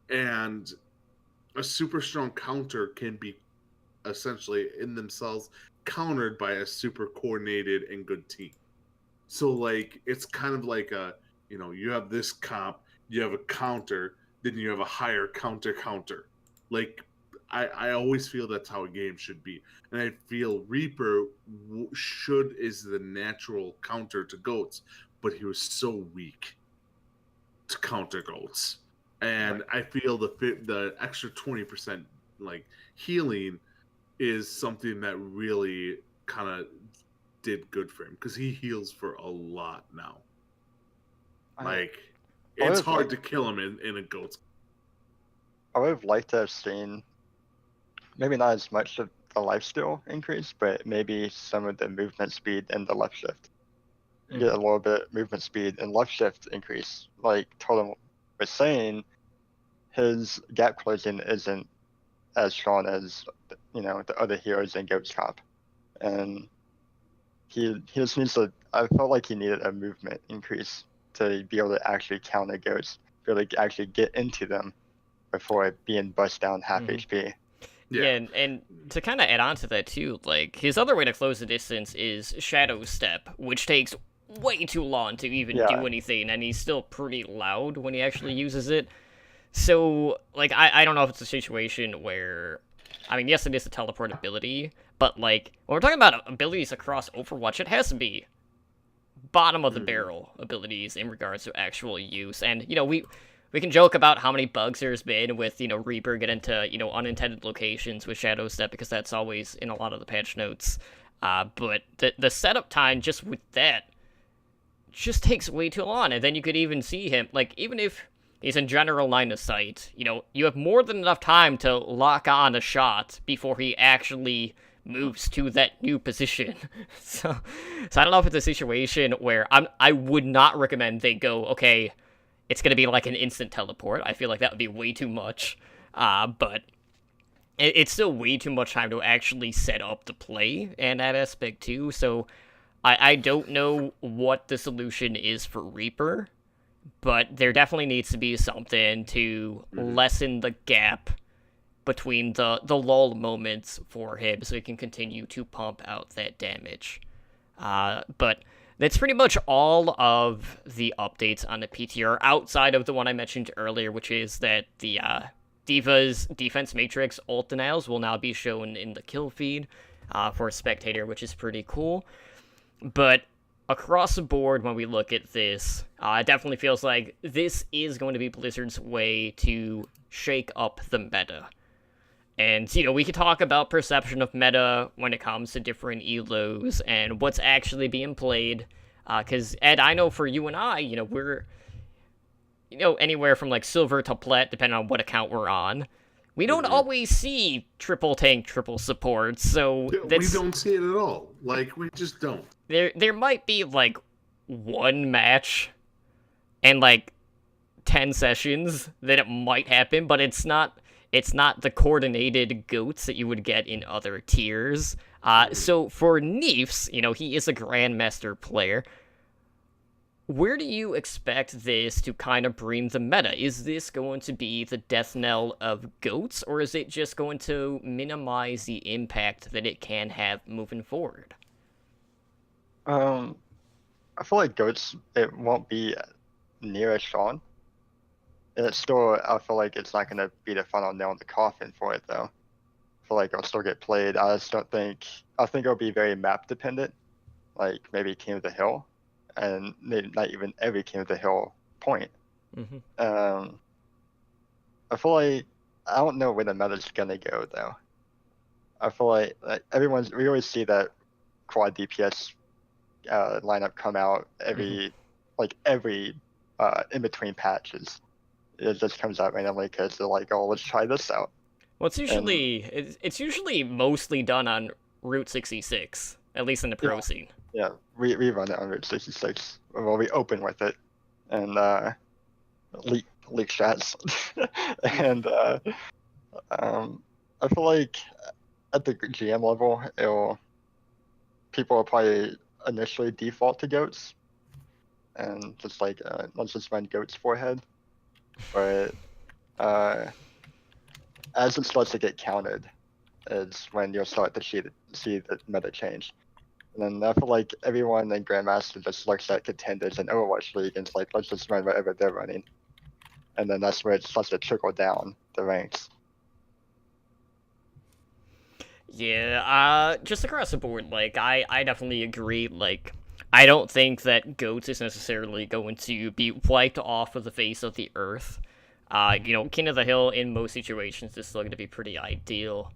and a super strong counter can be essentially in themselves countered by a super coordinated and good team. So, like, it's kind of like you have this comp, you have a counter, then you have a higher counter. Like, I always feel that's how a game should be. And I feel Reaper is the natural counter to goats, but he was so weak to counter goats. And I feel the extra 20% like healing is something that really kind of did good for him, because he heals for a lot now. Like, it's hard to kill him in a goat's.
I would have liked to have seen maybe not as much of the lifesteal increase, but maybe some of the movement speed and the left shift. Get a little bit movement speed and left shift increase. Like Totem was saying, his gap closing isn't as strong as the other heroes in Goat's comp, and he just needs to. I felt like he needed a movement increase to be able to actually counter Goats, be able to actually get into them before being bust down half HP.
Yeah, and to kind of add on to that too, like, his other way to close the distance is Shadow Step, which takes way too long to even do anything, and he's still pretty loud when he actually uses it. So, like, I don't know if it's a situation where, I mean, yes, it is a teleport ability, but, like, when we're talking about abilities across Overwatch, it has to be bottom of the barrel abilities in regards to actual use. And, we can joke about how many bugs there's been with, Reaper get into, unintended locations with Shadow Step, because that's always in a lot of the patch notes. But the setup time just with that just takes way too long. And then you could even see him, like, even if he's in general line of sight, you have more than enough time to lock on a shot before he actually moves to that new position. So I don't know if it's a situation where I would not recommend they go, okay, it's going to be like an instant teleport. I feel like that would be way too much. But it's still way too much time to actually set up the play and that aspect too. So I don't know what the solution is for Reaper, but there definitely needs to be something to lessen the gap between the lull moments for him so he can continue to pump out that damage. But that's pretty much all of the updates on the PTR, outside of the one I mentioned earlier, which is that the Diva's Defense Matrix ult denials will now be shown in the kill feed for a spectator, which is pretty cool. But across the board, when we look at this, it definitely feels like this is going to be Blizzard's way to shake up the meta. And, we could talk about perception of meta when it comes to different elos and what's actually being played. Because, Ed, I know for you and I, we're, anywhere from, like, silver to plat, depending on what account we're on. We don't always see triple tank, triple support, so
we don't see it at all. Like, we just don't.
There might be, like, one match and, like, 10 sessions that it might happen, but it's not the coordinated goats that you would get in other tiers. So for Neefs, he is a Grandmaster player. Where do you expect this to kind of bring the meta? Is this going to be the death knell of GOATs, or is it just going to minimize the impact that it can have moving forward?
I feel like goats it won't be near as strong. And it's still I feel like it's not gonna be the final nail in the coffin for it though. I feel like it'll still get played. I just don't think I think it'll be very map dependent. Like maybe King of the Hill, and maybe not even every King of the Hill point.
Mm-hmm.
I feel like I don't know where the meta's gonna go though. I feel like we always see that quad DPS lineup come out every in between patches. It just comes out randomly because they're like, oh, let's try this out.
Well, it's usually mostly done on Route 66, at least in the pro scene.
Yeah, we run it on Route 66. Well, we open with it and leak strats, and I feel like at the GM level, people will probably initially default to goats, and just like let's just run goats forehead, but as it starts to get counted, is when you'll start to see the meta change. And then I feel like everyone in Grandmaster just looks at contenders in Overwatch League and it's like, let's just run whatever they're running. And then that's where it starts to trickle down the ranks.
Yeah, just across the board, like, I definitely agree, like, I don't think that GOATS is necessarily going to be wiped off of the face of the earth. King of the Hill in most situations is still going to be pretty ideal.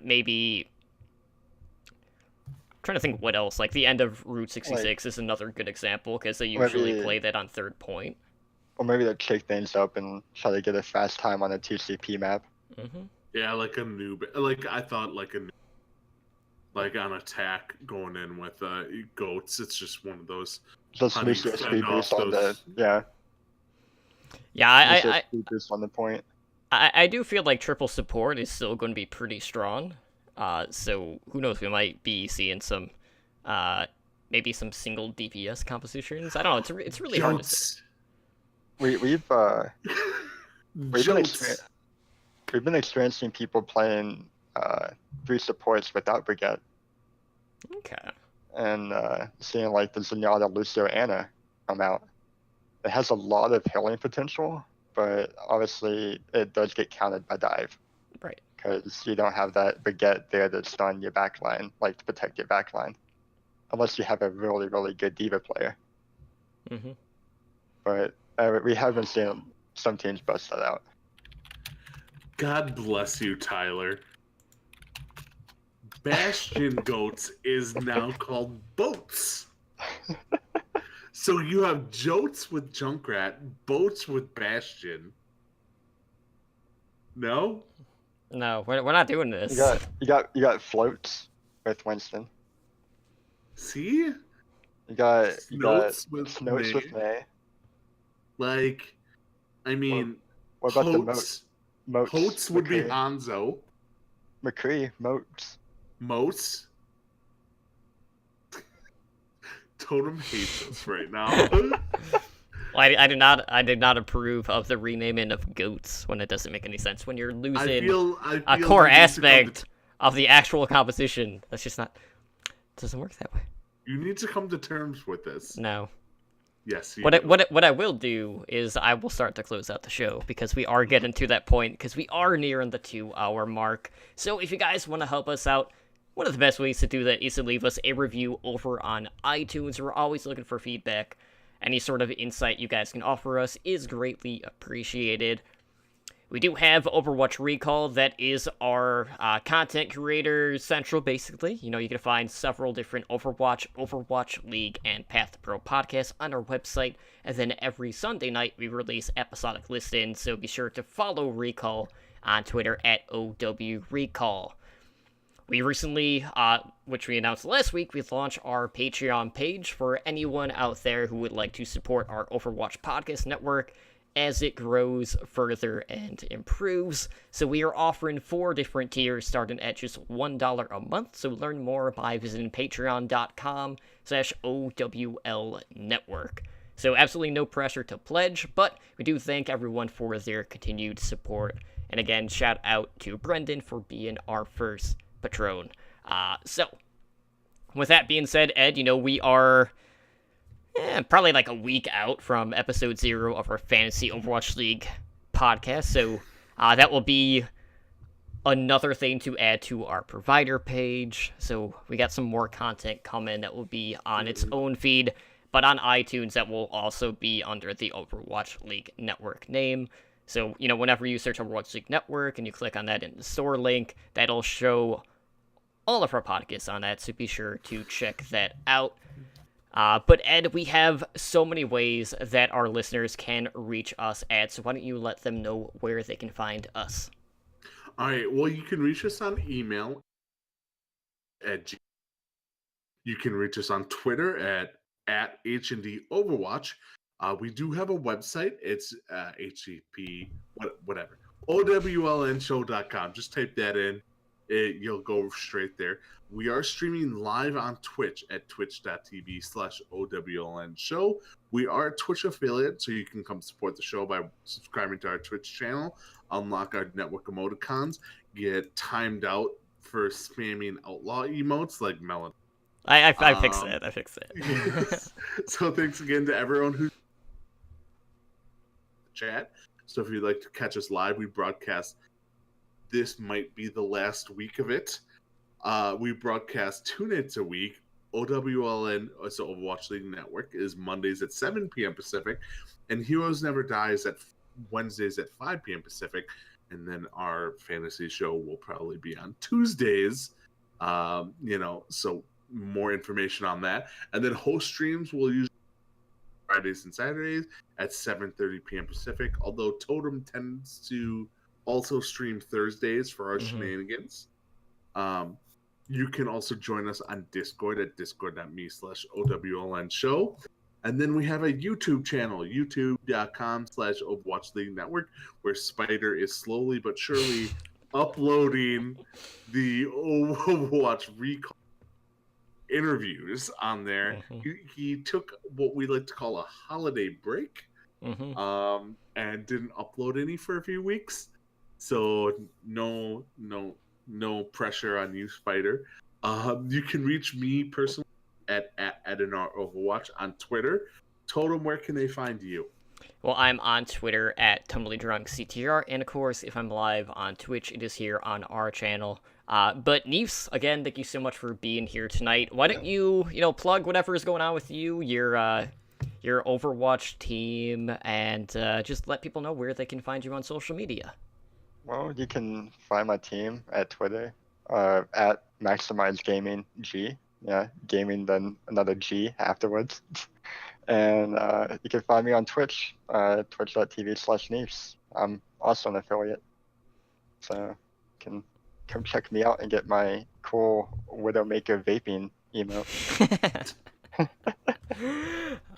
Maybe... I'm trying to think what else, like, the end of Route 66 is another good example, because they usually play that on third point.
Or maybe they'll shake things up and try to get a fast time on a TCP map.
Mm-hmm.
Yeah, like a noob. Like, I thought, like on attack going in with goats. It's just one of those.
Just boost your speed boost on the yeah.
Yeah, I
speed boost on the point.
I do feel like triple support is still going to be pretty strong. So who knows? We might be seeing some, maybe some single DPS compositions. I don't know. It's really hard to say.
We've been experiencing people playing 3 supports without Brigette.
Okay.
And seeing like the Zenyatta, Lucio, Anna come out. It has a lot of healing potential, but obviously it does get counted by dive.
Right.
Because you don't have that Brigette there to stun your backline, like to protect your backline. Unless you have a really, really good D.Va player.
Mm-hmm.
But we have been seeing some teams bust that out.
God bless you, Tyler. Bastion goats is now called boats. So you have jotes with Junkrat, boats with Bastion. No?
No, we're not doing this.
You got floats with Winston.
See?
You got
Snoats with
May.
Like, I mean,
what about
Moats?
the Moats?
Moats would be Hanzo.
McCree,
Moats. Totem hates us right now.
Well, I did not approve of the renaming of goats when it doesn't make any sense. When you're losing
I feel
a core aspect of the actual composition, that's just not. It doesn't work that way.
You need to come to terms with this.
No.
Yes.
What I will do is I will start to close out the show because we are getting to that point because we are nearing the 2-hour mark. So if you guys want to help us out, one of the best ways to do that is to leave us a review over on iTunes. We're always looking for feedback. Any sort of insight you guys can offer us is greatly appreciated. We do have Overwatch Recall. That is our content creator central, basically. You can find several different Overwatch League, and Path to Pro podcasts on our website. And then every Sunday night, we release episodic listings, so be sure to follow Recall on Twitter at OWRecall. We recently, which we announced last week, we launched our Patreon page for anyone out there who would like to support our Overwatch podcast network. as it grows further and improves. So we are offering 4 different tiers starting at just $1 a month. So learn more by visiting patreon.com/OWL Network. So absolutely no pressure to pledge, but we do thank everyone for their continued support. And again, shout out to Brendan for being our first patron. So with that being said, Ed, we are probably like a week out from episode 0 of our Fantasy Overwatch League podcast, so that will be another thing to add to our provider page. So we got some more content coming that will be on its own feed, but on iTunes that will also be under the Overwatch League Network name. So, whenever you search Overwatch League Network and you click on that in the store link, that'll show all of our podcasts on that, so be sure to check that out. But Ed, we have so many ways that our listeners can reach us at, so why don't you let them know where they can find us?
All right, well, you can reach us on email you can reach us on Twitter at H&D Overwatch. We do have a website. It's OWLNshow.com. Just type that in. You'll go straight there. We are streaming live on Twitch at twitch.tv/OWLN show. We are a Twitch affiliate, so you can come support the show by subscribing to our Twitch channel, unlock our network emoticons, get timed out for spamming outlaw emotes like Melon.
I fixed it.
Yes. So thanks again to everyone who chat. So if you'd like to catch us live, we broadcast. This might be the last week of it. We broadcast 2 nights a week. OWLN, so Overwatch League Network, is Mondays at 7 p.m. Pacific, and Heroes Never Dies at Wednesdays at 5 p.m. Pacific. And then our fantasy show will probably be on Tuesdays. So more information on that. And then host streams will usually Fridays and Saturdays at 7:30 p.m. Pacific, although Totem tends to also stream Thursdays for our shenanigans. You can also join us on Discord at discord.me/OWLN show. And then we have a YouTube channel, youtube.com/Overwatch League Network, where Spider is slowly but surely uploading the Overwatch Recall interviews on there. He took what we like to call a holiday break, and didn't upload any for a few weeks. So no pressure on you, Spider. You can reach me personally at Edinar Overwatch on Twitter. Totem, where can they find you?
Well, I'm on Twitter at TumblyDrunkCTR, and of course, if I'm live on Twitch, it is here on our channel. But Neefs, again, thank you so much for being here tonight. Why don't you, plug whatever is going on with you, your Overwatch team, and just let people know where they can find you on social media.
Well, you can find my team at Twitter, at MaximizeGamingG. Yeah, gaming then another G afterwards. And you can find me on Twitch, twitch.tv/Neefs. I'm also an affiliate, so you can come check me out and get my cool Widowmaker vaping emote.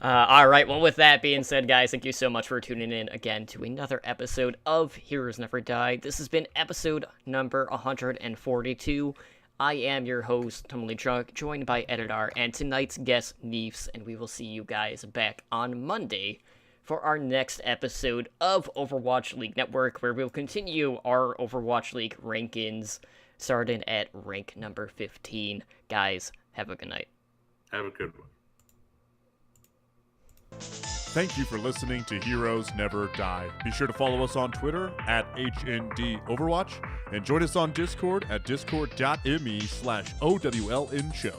All right, well, with that being said, guys, thank you so much for tuning in again to another episode of Heroes Never Die. This has been episode number 142. I am your host, Tumbly Drunk, joined by Editor and tonight's guest, Neefs, and we will see you guys back on Monday for our next episode of Overwatch League Network, where we'll continue our Overwatch League rankings, starting at rank number 15. Guys, have a good night.
Have a good one.
Thank you for listening to Heroes Never Die. Be sure to follow us on Twitter at HND Overwatch and join us on Discord at discord.me/OWLN show.